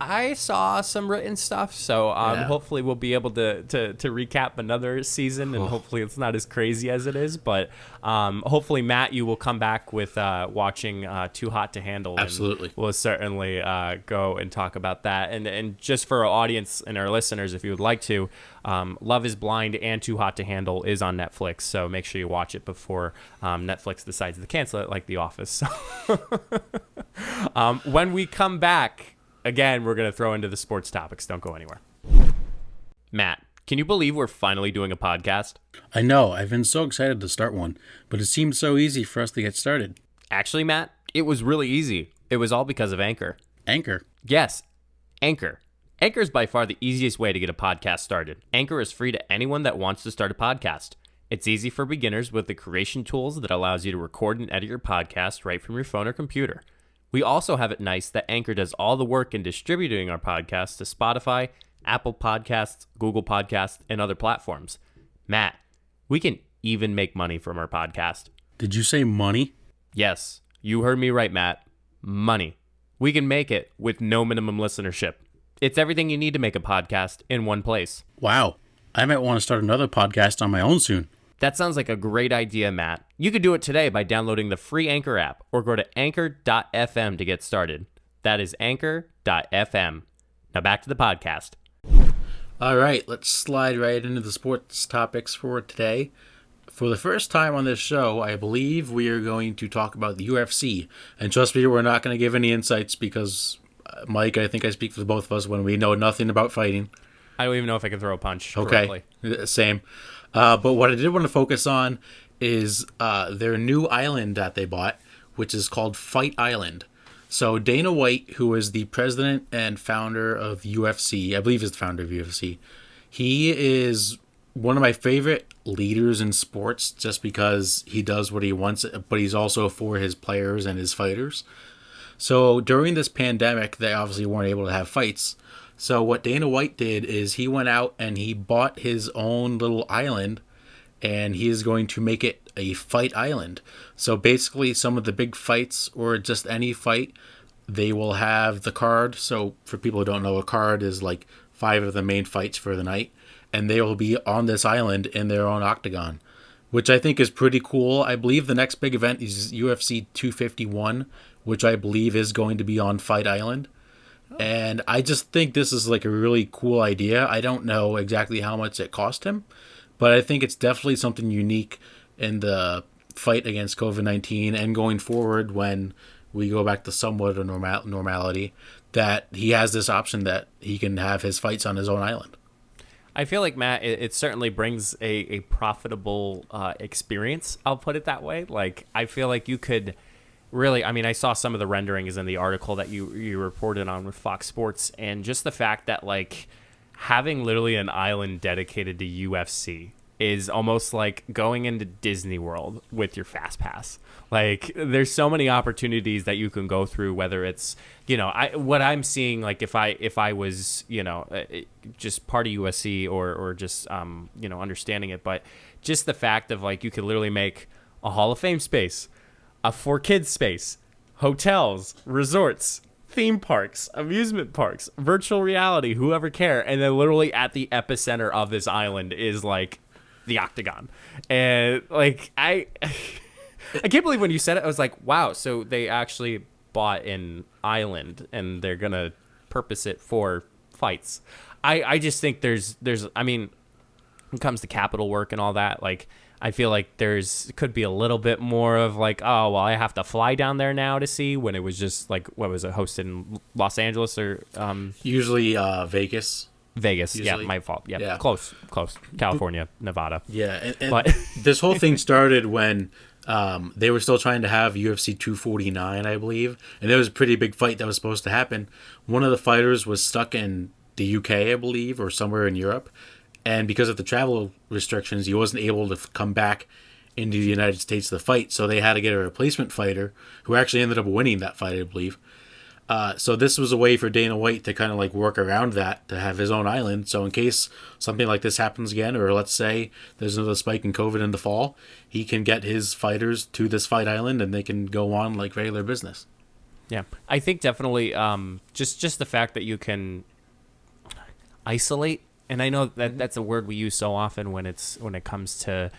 I saw some written stuff, so Yeah. hopefully we'll be able to recap another season, and hopefully it's not as crazy as it is. But hopefully, Matt, you will come back with watching Too Hot to Handle. Absolutely. And we'll certainly go and talk about that. And just for our audience and our listeners, if you would like to, Love is Blind and Too Hot to Handle is on Netflix, so make sure you watch it before Netflix decides to cancel it, like The Office. When we come back, again, we're going to throw into the sports topics. Don't go anywhere. Matt, can you believe we're finally doing a podcast? I know. I've been so excited to start one, but it seemed so easy for us to get started. Actually, Matt, it was really easy. It was all because of Anchor. Anchor? Yes, Anchor. Anchor is by far the easiest way to get a podcast started. Anchor is free to anyone that wants to start a podcast. It's easy for beginners with the creation tools that allows you to record and edit your podcast right from your phone or computer. We also have it nice that Anchor does all the work in distributing our podcasts to Spotify, Apple Podcasts, Google Podcasts, and other platforms. Matt, we can even make money from our podcast. Did you say money? Yes, you heard me right, Matt. Money. We can make it with no minimum listenership. It's everything you need to make a podcast in one place. Wow. I might want to start another podcast on my own soon. That sounds like a great idea, Matt. You could do it today by downloading the free Anchor app or go to anchor.fm to get started. That is anchor.fm. Now back to the podcast. All right, let's slide right into the sports topics for today. For the first time on this show, I believe we are going to talk about the UFC. And trust me, we're not going to give any insights because, Mike, I think I speak for both of us when we know nothing about fighting. I don't even know if I can throw a punch Okay, correctly. Same. But what I did want to focus on is their new island that they bought, which is called Fight Island. So Dana White, who is the president and founder of UFC, I believe is the founder of UFC, he is one of my favorite leaders in sports just because he does what he wants, but he's also for his players and his fighters. So during this pandemic, they obviously weren't able to have fights. So what Dana White did is he went out and he bought his own little island, and he is going to make it a fight island. So basically some of the big fights or just any fight, they will have the card. So for people who don't know, a card is like 5 of the main fights for the night, and they will be on this island in their own octagon, which I think is pretty cool. I believe the next big event is UFC 251, which I believe is going to be on Fight Island. And I just think this is like a really cool idea. I don't know exactly how much it cost him, but I think it's definitely something unique in the fight against COVID-19 and going forward when we go back to somewhat of normality, that he has this option that he can have his fights on his own island. I feel like, Matt, it certainly brings a profitable experience. I'll put it that way. Like, I feel like you could really, I mean, I saw some of the renderings in the article that you reported on with Fox Sports, and just the fact that, like, having literally an island dedicated to UFC is almost like going into Disney World with your Fast Pass. Like, there's so many opportunities that you can go through, whether it's, you know, what I'm seeing, like if I was, you know, just part of USC or just, you know, understanding it, but just the fact of, like, you could literally make a Hall of Fame space, a for kids space, hotels, resorts, theme parks, amusement parks, virtual reality, whoever care. And then literally at the epicenter of this island is like the octagon. And like, I can't believe when you said it, I was like, wow, so they actually bought an island and they're going to purpose it for fights. I just think there's, I mean, when it comes to capital work and all that, like, I feel like could be a little bit more of like, oh, well, I have to fly down there now to see, when it was just like, what was it, hosted in Los Angeles or usually Vegas. Vegas, usually. Yeah, my fault. Yeah. Close. California, Nevada. Yeah, and but this whole thing started when they were still trying to have UFC 249, I believe, and there was a pretty big fight that was supposed to happen. One of the fighters was stuck in the UK, I believe, or somewhere in Europe. And because of the travel restrictions, he wasn't able to come back into the United States to fight. So they had to get a replacement fighter who actually ended up winning that fight, I believe. So this was a way for Dana White to kind of like work around that, to have his own island. So in case something like this happens again, or let's say there's another spike in COVID in the fall, he can get his fighters to this fight island and they can go on like regular business. Yeah, I think definitely just the fact that you can isolate, and I know that that's a word we use so often when it comes to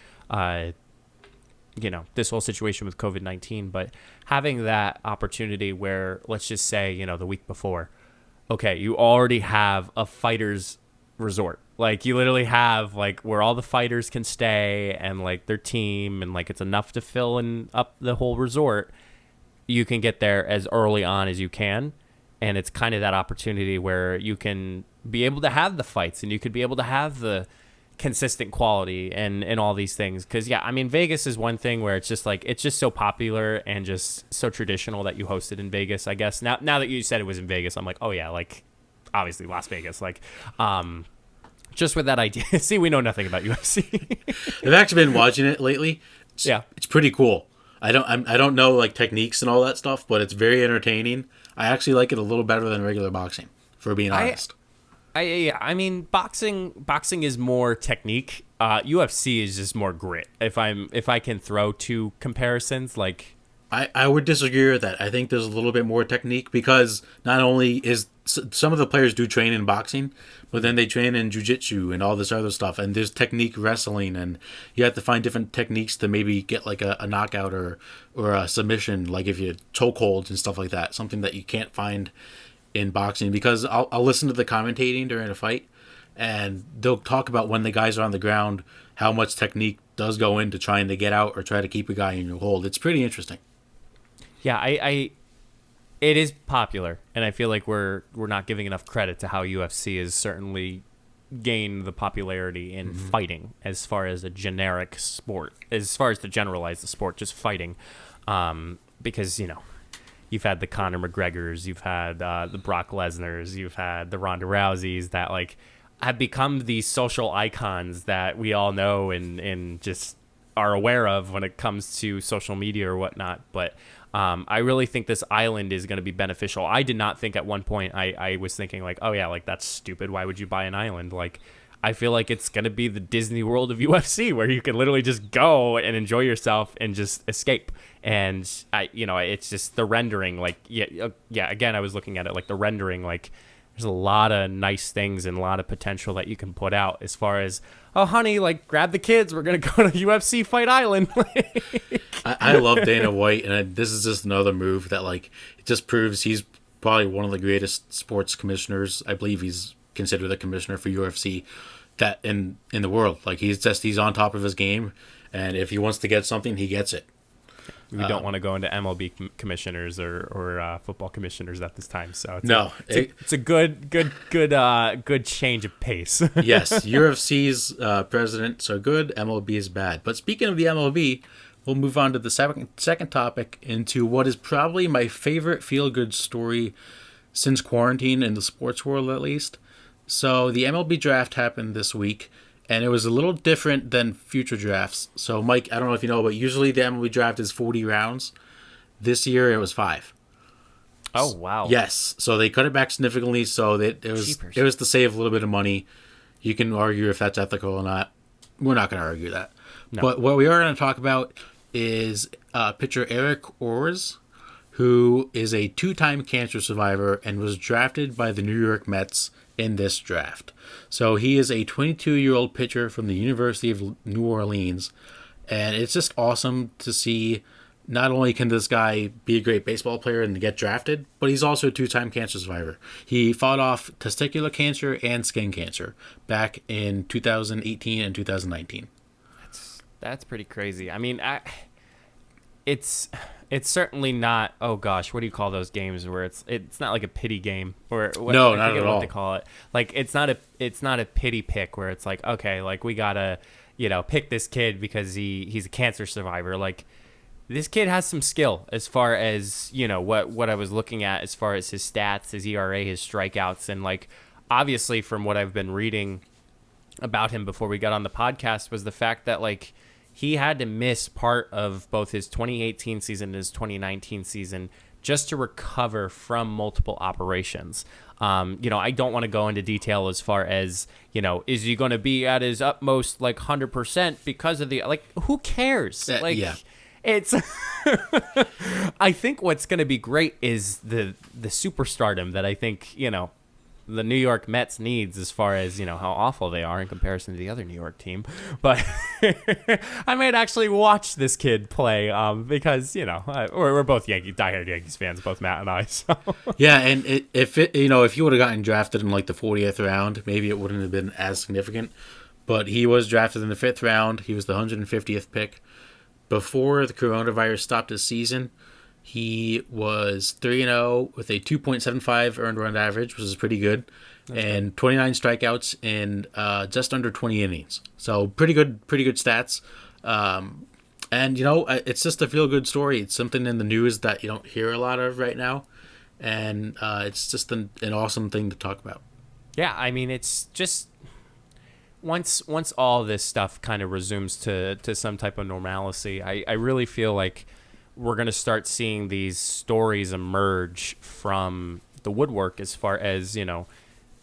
this whole situation with COVID-19, but having that opportunity where, let's just say, the week before, okay, you already have a fighter's resort. Like, you literally have, like, where all the fighters can stay and, like, their team, and, like, it's enough to fill up the whole resort. You can get there as early on as you can, and it's kind of that opportunity where you can be able to have the fights, and you could be able to have the consistent quality and all these things. Because Vegas is one thing where it's just like, it's just so popular and just so traditional that you hosted in Vegas. I guess now that you said it was in Vegas, I'm like, oh yeah, like obviously Las Vegas, like just with that idea. See, we know nothing about UFC. I've actually been watching it lately. It's pretty cool. I don't know like techniques and all that stuff, but it's very entertaining. I actually like it a little better than regular boxing, for being honest. Boxing is more technique. UFC is just more grit. If I can throw two comparisons, like I would disagree with that. I think there's a little bit more technique, because not only is some of the players do train in boxing, but then they train in jiu-jitsu and all this other stuff, and there's technique wrestling, and you have to find different techniques to maybe get like a knockout or a submission, like if you choke holds and stuff like that, something that you can't find in boxing. Because I'll listen to the commentating during a fight, and they'll talk about when the guys are on the ground, how much technique does go into trying to get out or try to keep a guy in your hold. It's pretty interesting. Yeah, it is popular, and I feel like we're not giving enough credit to how UFC has certainly gained the popularity in fighting, as far as a generic sport, as far as to generalize the sport, just fighting, because you've had the Conor McGregors, you've had the Brock Lesnars, you've had the Ronda Rouseys that like have become these social icons that we all know and just are aware of when it comes to social media or whatnot. But I really think this island is going to be beneficial. I did not think at one point, I was thinking like, oh yeah, like that's stupid. Why would you buy an island? Like, I feel like it's going to be the Disney World of UFC, where you can literally just go and enjoy yourself and just escape. And it's just the rendering, like, again, I was looking at it, like the rendering, like there's a lot of nice things and a lot of potential that you can put out as far as, oh, honey, like grab the kids, we're going to go to UFC Fight Island. I love Dana White, and this is just another move that like, it just proves he's probably one of the greatest sports commissioners. I believe he's considered the commissioner for UFC that in the world. Like, he's on top of his game, and if he wants to get something, he gets it. We don't want to go into MLB commissioners or football commissioners at this time. So it's a good change of pace. Yes, UFC's presidents are good, MLB is bad. But speaking of the MLB, we'll move on to the second topic, into what is probably my favorite feel-good story since quarantine, in the sports world at least. So the MLB draft happened this week, and it was a little different than future drafts. So, Mike, I don't know if you know, but usually the MLB draft is 40 rounds. This year, it was 5. Oh, wow. Yes. So they cut it back significantly, so that it was to save a little bit of money. You can argue if that's ethical or not. We're not going to argue that. No. But what we are going to talk about is pitcher Eric Orze, who is a 2-time cancer survivor and was drafted by the New York Metz in this draft. So he is a 22-year-old pitcher from the University of New Orleans, and it's just awesome to see. Not only can this guy be a great baseball player and get drafted, but he's also a 2-time cancer survivor. He fought off testicular cancer and skin cancer back in 2018 and 2019. That's pretty crazy. I mean, it's certainly not. Oh gosh, what do you call those games where it's not like a pity game or what, no, not at all. What they call it? Like it's not a pity pick where it's like, okay, like we gotta pick this kid because he's a cancer survivor. Like, this kid has some skill as far as what I was looking at as far as his stats, his ERA, his strikeouts, and like obviously from what I've been reading about him before we got on the podcast was the fact that like he had to miss part of both his 2018 season and his 2019 season just to recover from multiple operations. I don't want to go into detail as far as, is he going to be at his utmost like 100% because of the, like, who cares? Yeah. It's I think what's going to be great is the superstardom that I think, the New York Mets needs, as far as, how awful they are in comparison to the other New York team. But I might actually watch this kid play because, we're both diehard Yankees fans, both Matt and I. So. Yeah, and if he would have gotten drafted in like the 40th round, maybe it wouldn't have been as significant. But he was drafted in the 5th round. He was the 150th pick. Before the coronavirus stopped his season, he was 3-0 with a 2.75 earned run average, which is pretty good, and 29 strikeouts in just under 20 innings. So pretty good stats. And it's just a feel good story. It's something in the news that you don't hear a lot of right now, and it's just an awesome thing to talk about. Yeah, I mean, it's just once all this stuff kind of resumes to some type of normalcy, I really feel like we're going to start seeing these stories emerge from the woodwork, as far as,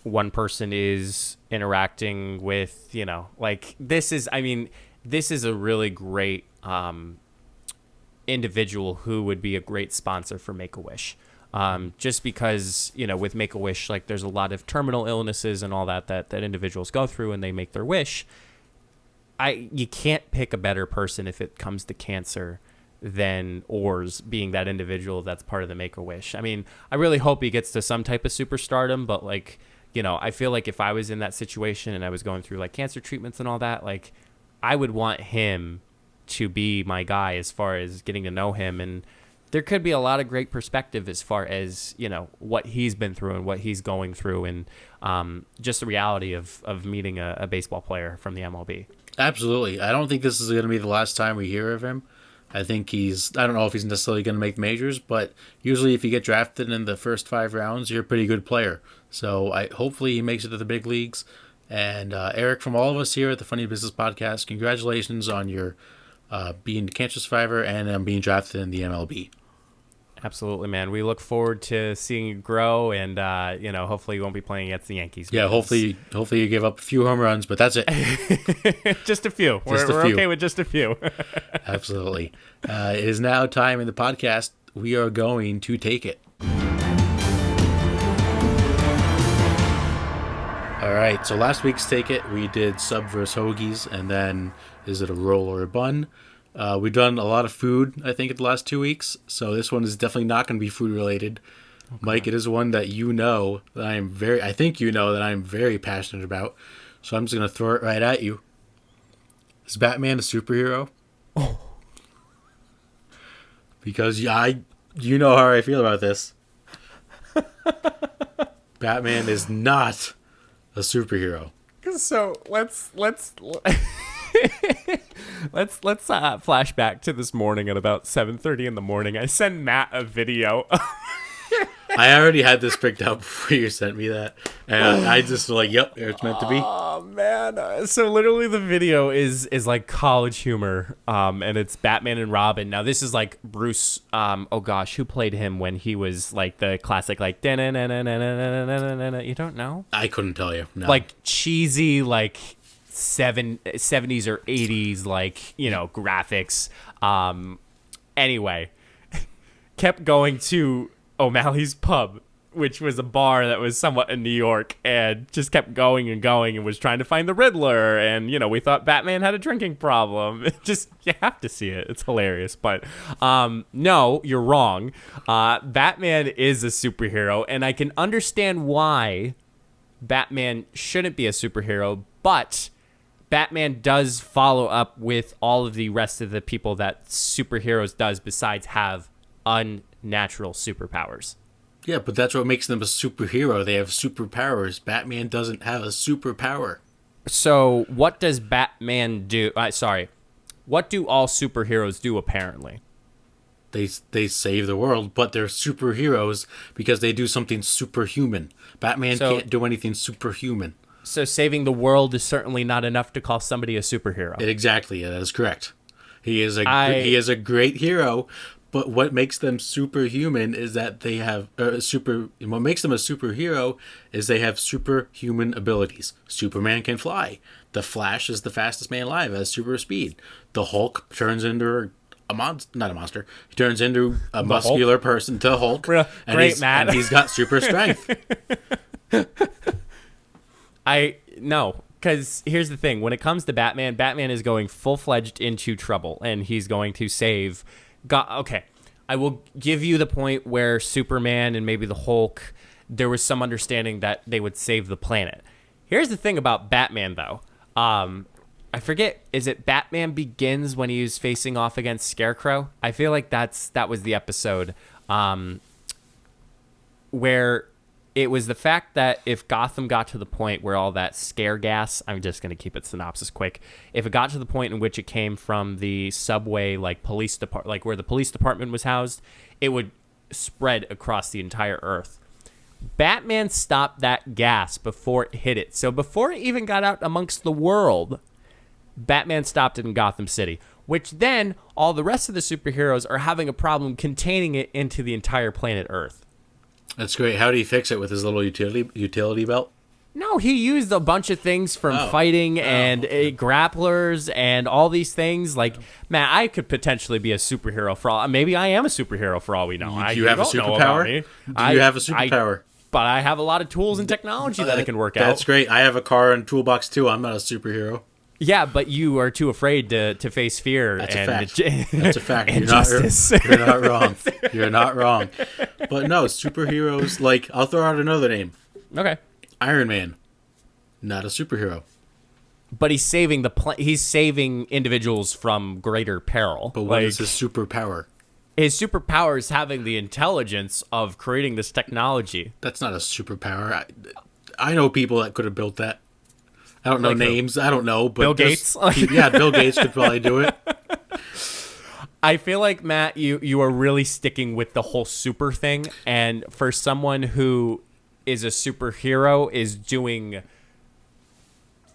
one person is interacting with, this is a really great individual who would be a great sponsor for Make-A-Wish. Just because, with Make-A-Wish, like, there's a lot of terminal illnesses and all that individuals go through, and they make their wish. You can't pick a better person if it comes to cancer than Orze being that individual that's part of the Make-A-Wish. I mean, I really hope he gets to some type of superstardom, but like, I feel like if I was in that situation and I was going through like cancer treatments and all that, like, I would want him to be my guy as far as getting to know him. And there could be a lot of great perspective as far as, what he's been through and what he's going through, and just the reality of meeting a baseball player from the MLB. Absolutely. I don't think this is going to be the last time we hear of him. I think I don't know if he's necessarily going to make majors, but usually if you get drafted in the first 5 rounds, you're a pretty good player. So hopefully he makes it to the big leagues. And Eric, from all of us here at the Funny Business Podcast, congratulations on your being a cancer survivor and being drafted in the MLB. Absolutely, man. We look forward to seeing you grow, and hopefully you won't be playing against the Yankees. Yeah, hopefully you give up a few home runs, but that's it. Just a few. We're okay with just a few. Absolutely. It is now time in the podcast. We are going to take it. All right. So last week's Take It, we did sub versus hoagies, and then is it a roll or a bun? We've done a lot of food, I think, in the last 2 weeks, so this one is definitely not going to be food related. Okay. Mike, it is one that I think that I'm very passionate about, so I'm just going to throw it right at you. Is Batman a superhero? Oh. Because you know how I feel about this. Batman is not a superhero. So let's flash back to this morning at about 7:30 in the morning. I send Matt a video. I already had this picked out before you sent me that, and I just was like, "Yep, it's meant to be." Oh man! So literally, the video is like college humor, and it's Batman and Robin. Now this is like Bruce. Oh gosh, who played him when he was like the classic like? You don't know? I couldn't tell you. No. Like cheesy like 70s or 80s like graphics. Anyway, kept going to O'Malley's Pub, which was a bar that was somewhat in New York, and just kept going and was trying to find the Riddler. And we thought Batman had a drinking problem. You have to see it. It's hilarious. But no, you're wrong. Batman is a superhero, and I can understand why Batman shouldn't be a superhero, but Batman does follow up with all of the rest of the people that superheroes does, besides have unnatural superpowers. Yeah, but that's what makes them a superhero. They have superpowers. Batman doesn't have a superpower. So what does Batman do? What do all superheroes do, apparently? They save the world, but they're superheroes because they do something superhuman. Batman can't do anything superhuman. So saving the world is certainly not enough to call somebody a superhero. Exactly, that is correct. He is a great hero, but what makes them superhuman is that they have what makes them a superhero is they have superhuman abilities. Superman can fly. The Flash is the fastest man alive, has super speed. The Hulk turns into not a monster. He turns into a muscular person, to Hulk. And Great, Matt. And he's got super strength. No, because here's the thing. When it comes to Batman, Batman is going full-fledged into trouble, and he's going to save God. Okay, I will give you the point where Superman and maybe the Hulk, there was some understanding that they would save the planet. Here's the thing about Batman, though. I forget, is it Batman Begins when he was facing off against Scarecrow? I feel like that was the episode where it was the fact that if Gotham got to the point where all that scare gas, I'm just going to keep it synopsis quick. If it got to the point in which it came from the subway, like police department, like where the police department was housed, it would spread across the entire Earth. Batman stopped that gas before it hit it. So before it even got out amongst the world, Batman stopped it in Gotham City, which then all the rest of the superheroes are having a problem containing it into the entire planet Earth. That's great. How did he fix it with his little utility belt? No, he used a bunch of things from fighting and grapplers and all these things. Like, man, I could potentially be a superhero for all. Maybe I am a superhero for all we know. Do you have a superpower? Do you have a superpower? But I have a lot of tools and technology that I can work out. That's great. I have a car and toolbox too. I'm not a superhero. Yeah, but you are too afraid to face fear. That's and a fact. That's a fact. Injustice. You're not wrong. You're not wrong. But no, superheroes, like, I'll throw out another name. Okay. Iron Man. Not a superhero. But he's saving he's saving individuals from greater peril. But what is his superpower? His superpower is having the intelligence of creating this technology. That's not a superpower. I know people that could have built that. I don't know names. I don't know. But Bill Gates? Yeah, Bill Gates could probably do it. I feel like, Matt, you are really sticking with the whole super thing. And for someone who is a superhero, is doing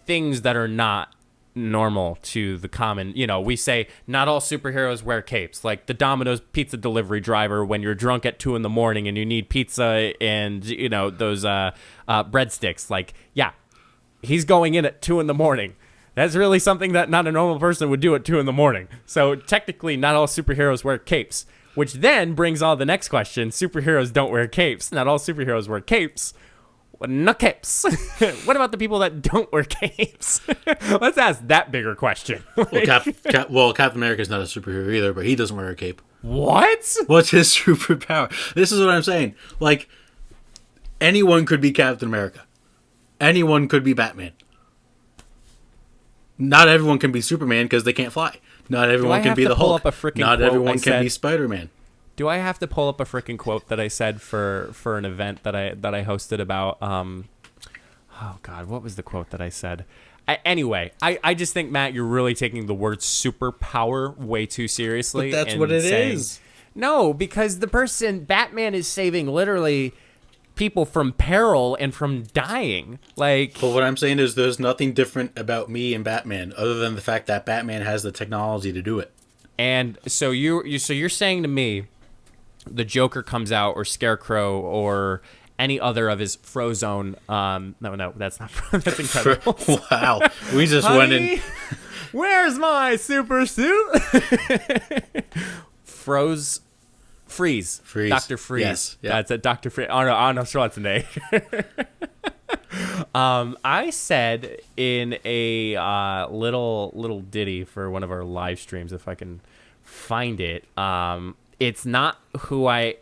things that are not normal to the common, we say not all superheroes wear capes, like the Domino's pizza delivery driver when you're drunk at 2 a.m. and you need pizza and those breadsticks. Like, yeah, he's going in at 2 a.m. That's really something that not a normal person would do at 2 a.m. So technically not all superheroes wear capes, which then brings on the next question. Superheroes don't wear capes. Not all superheroes wear capes. No capes. What about the people that don't wear capes? Let's ask that bigger question. Well, Captain America's not a superhero either, but he doesn't wear a cape. What? What's his superpower? This is what I'm saying. Like, anyone could be Captain America. Anyone could be Batman. Not everyone can be Superman because they can't fly. Not everyone can be the Hulk. Not everyone can be Spider-Man. Do I have to pull up a freaking quote that I said for an event that I hosted about? Oh God, what was the quote that I said? Anyway, I just think, Matt, you're really taking the word superpower way too seriously. But that's what it is. No, because the person Batman is saving literally people from peril and from dying. Like, but what I'm saying is, there's nothing different about me and Batman other than the fact that Batman has the technology to do it. And so you're saying to me, the Joker comes out, or Scarecrow, or any other of his Frozone. No, that's not. That's incredible. Wow, we just went in. Where's my super suit? Freeze. Dr. Freeze. Yes. Yeah. That's a Dr. Freeze. Arnold Schwarzenegger. I said in a little ditty for one of our live streams, if I can find it. It's not who I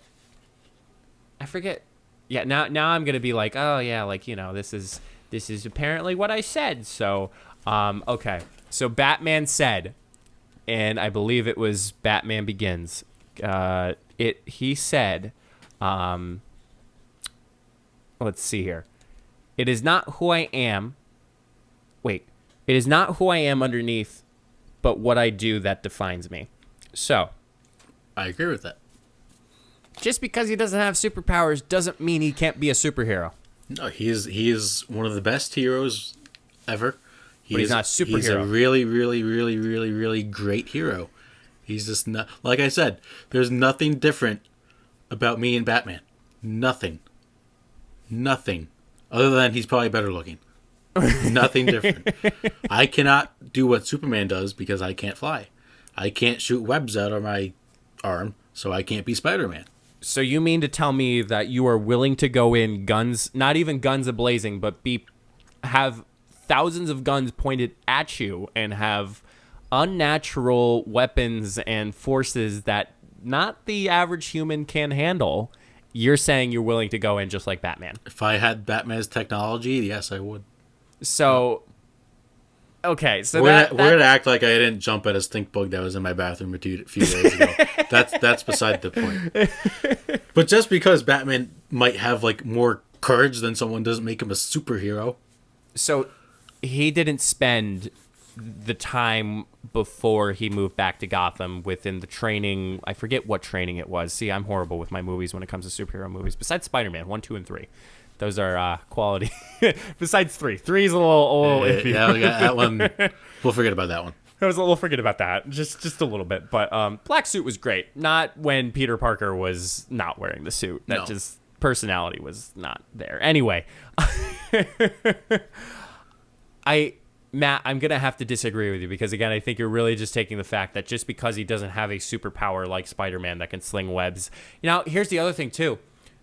forget. Yeah, now I'm gonna be like, oh yeah, like, this is apparently what I said. So okay. So Batman said, and I believe it was Batman Begins. He said, let's see here. It is not who I am. Wait, it is not who I am underneath, but what I do that defines me. So, I agree with that. Just because he doesn't have superpowers doesn't mean he can't be a superhero. No, he is one of the best heroes ever. But he's not a superhero. He's a really, really, really, really, really great hero. He's just not, like I said, there's nothing different about me and Batman. Nothing. Other than he's probably better looking. Nothing different. I cannot do what Superman does because I can't fly. I can't shoot webs out of my arm, so I can't be Spider-Man. So you mean to tell me that you are willing to go in guns, not even guns a-blazing, but have thousands of guns pointed at you and have unnatural weapons and forces that not the average human can handle? You're saying you're willing to go in just like Batman. If I had Batman's technology, yes, I would. So, okay, so we're gonna act like I didn't jump at a stink bug that was in my bathroom a few days ago. That's beside the point. But just because Batman might have like more courage than someone doesn't make him a superhero. So he didn't spend the time before he moved back to Gotham within the training. I forget what training it was. See, I'm horrible with my movies when it comes to superhero movies. Besides Spider-Man 1, 2, and 3, those are quality. Besides 3 is a little iffy. Yeah, that one. We'll forget about that one. We'll forget about that just a little bit. But Black Suit was great. Not when Peter Parker was not wearing the suit. That just personality was not there. Anyway, Matt, I'm going to have to disagree with you because, again, I think you're really just taking the fact that just because he doesn't have a superpower like Spider-Man that can sling webs. You know, here's the other thing, too.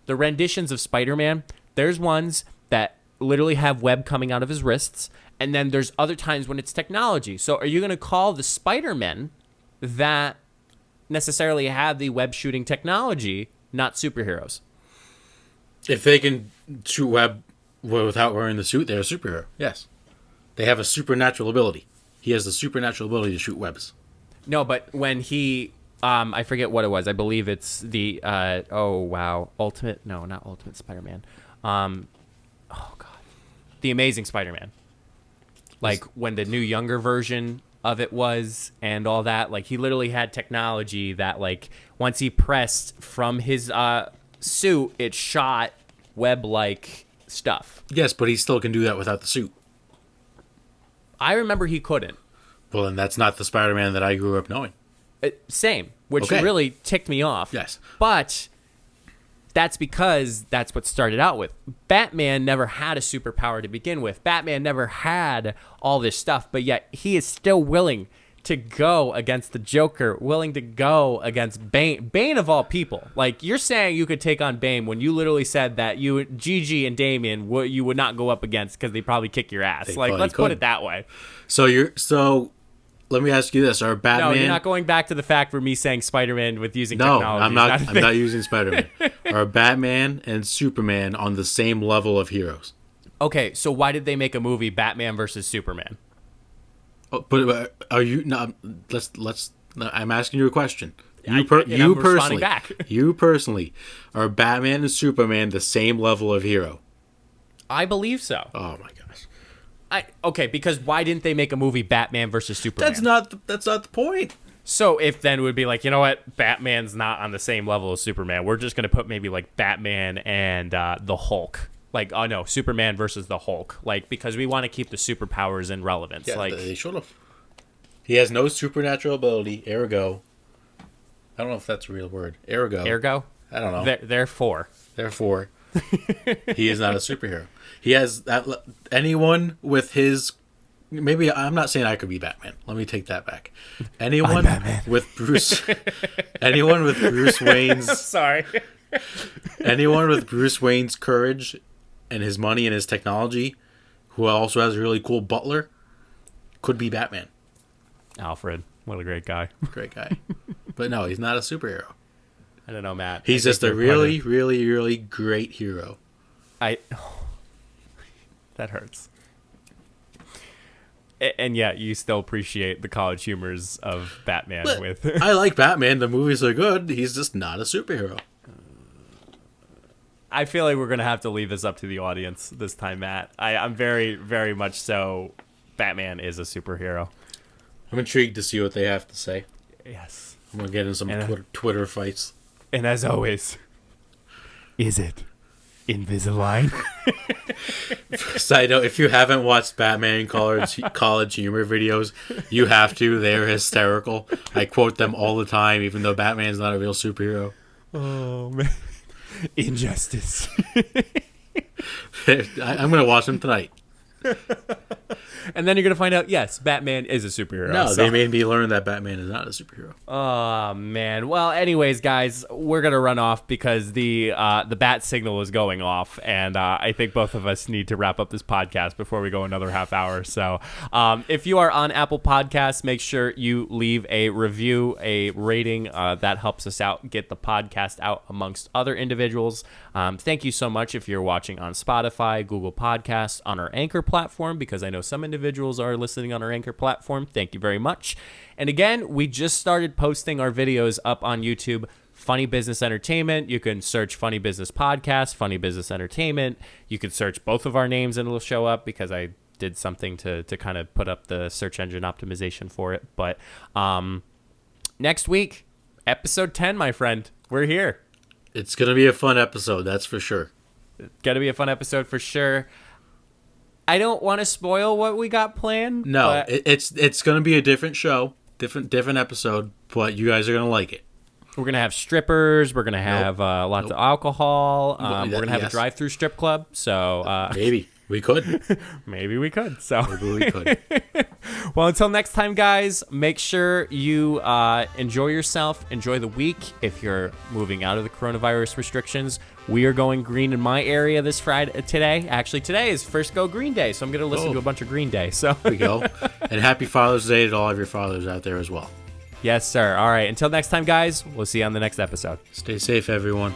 The renditions of Spider-Man, there's ones that literally have web coming out of his wrists, and then there's other times when it's technology. So are you going to call the Spider-Men that necessarily have the web shooting technology not superheroes? If they can shoot web without wearing the suit, they're a superhero. Yes. They have a supernatural ability. He has the supernatural ability to shoot webs. No, but when he, I forget what it was. I believe it's the, not Ultimate Spider-Man. The Amazing Spider-Man. Like when the new younger version of it was and all that, like he literally had technology that like once he pressed from his suit, it shot web-like stuff. Yes, but he still can do that without the suit. I remember he couldn't. Well, then that's not the Spider-Man that I grew up knowing. Same, which really ticked me off. Yes. But that's because that's what started out with. Batman never had a superpower to begin with. Batman never had all this stuff, but yet he is still willing to go against the Joker, willing to go against Bane. Bane of all people. Like, you're saying you could take on Bane when you literally said that Gigi and Damian, you would not go up against because they'd probably kick your ass. Like, let's put it that way. So let me ask you this: Are Batman? No, you're not going back to the fact for me saying Spider-Man with using technology. No, I'm not using Spider-Man. Are Batman and Superman on the same level of heroes? Okay, so why did they make a movie Batman versus Superman? Oh, but are you? No, let's. I'm asking you a question. I'm responding back. You personally, are Batman and Superman the same level of hero? I believe so. Oh my gosh. Okay, because why didn't they make a movie Batman versus Superman? That's not the point. So if then it would be like, you know what, Batman's not on the same level as Superman. We're just gonna put maybe like Batman and the Hulk. Like, oh no, Superman versus the Hulk. Like, because we want to keep the superpowers in relevance. Yeah, like they should have. He has no supernatural ability. Ergo, I don't know if that's a real word. Ergo. I don't know. Therefore, he is not a superhero. He has anyone with his. Maybe I'm not saying I could be Batman. Let me take that back. Anyone with Bruce. Anyone with Bruce Wayne's. Sorry. Anyone with Bruce Wayne's courage and his money and his technology, who also has a really cool butler, could be Batman. Alfred, what a great guy. Great guy. But no, he's not a superhero. I don't know, Matt. He's just a really, really, really great hero. That hurts. And yet, you still appreciate the college humors of Batman. I like Batman. The movies are good. He's just not a superhero. I feel like we're going to have to leave this up to the audience this time, Matt. I'm very, very much so. Batman is a superhero. I'm intrigued to see what they have to say. Yes. I'm going to get in some Twitter fights. And as always, is it Invisalign? Side note, if you haven't watched Batman college humor videos, you have to. They're hysterical. I quote them all the time, even though Batman's not a real superhero. Oh, man. Injustice. I'm going to watch them tonight. And then you're going to find out, yes, Batman is a superhero. No, so. they made me learn that Batman is not a superhero. Oh, man. Well, anyways, guys, we're going to run off because the bat signal is going off. And I think both of us need to wrap up this podcast before we go another half hour. So if you are on Apple Podcasts, make sure you leave a review, a rating. That helps us out, get the podcast out amongst other individuals. Thank you so much if you're watching on Spotify, Google Podcasts, on our Anchor platform, because I know some individuals are listening on our Anchor platform. Thank you very much. And again, we just started posting our videos up on YouTube. Funny Business Entertainment. You can search Funny Business Podcast, Funny Business Entertainment. You can search both of our names and it'll show up because I did something to kind of put up the search engine optimization for it. But next week, episode 10, my friend, we're here. It's going to be a fun episode, that's for sure. It's going to be a fun episode for sure. I don't want to spoil what we got planned. No, it's going to be a different show, different episode, but you guys are going to like it. We're going to have strippers. We're going to have lots of alcohol. We're going to have a drive-through strip club. So maybe we could. Maybe we could. So maybe we could. Well, until next time, guys, make sure you enjoy yourself. Enjoy the week. If you're moving out of the coronavirus restrictions, we are going green in my area this Friday. Actually, today is First Go Green Day, so I'm going to listen to a bunch of Green Day. So there we go. And happy Father's Day to all of your fathers out there as well. Yes, sir. All right. Until next time, guys, we'll see you on the next episode. Stay safe, everyone.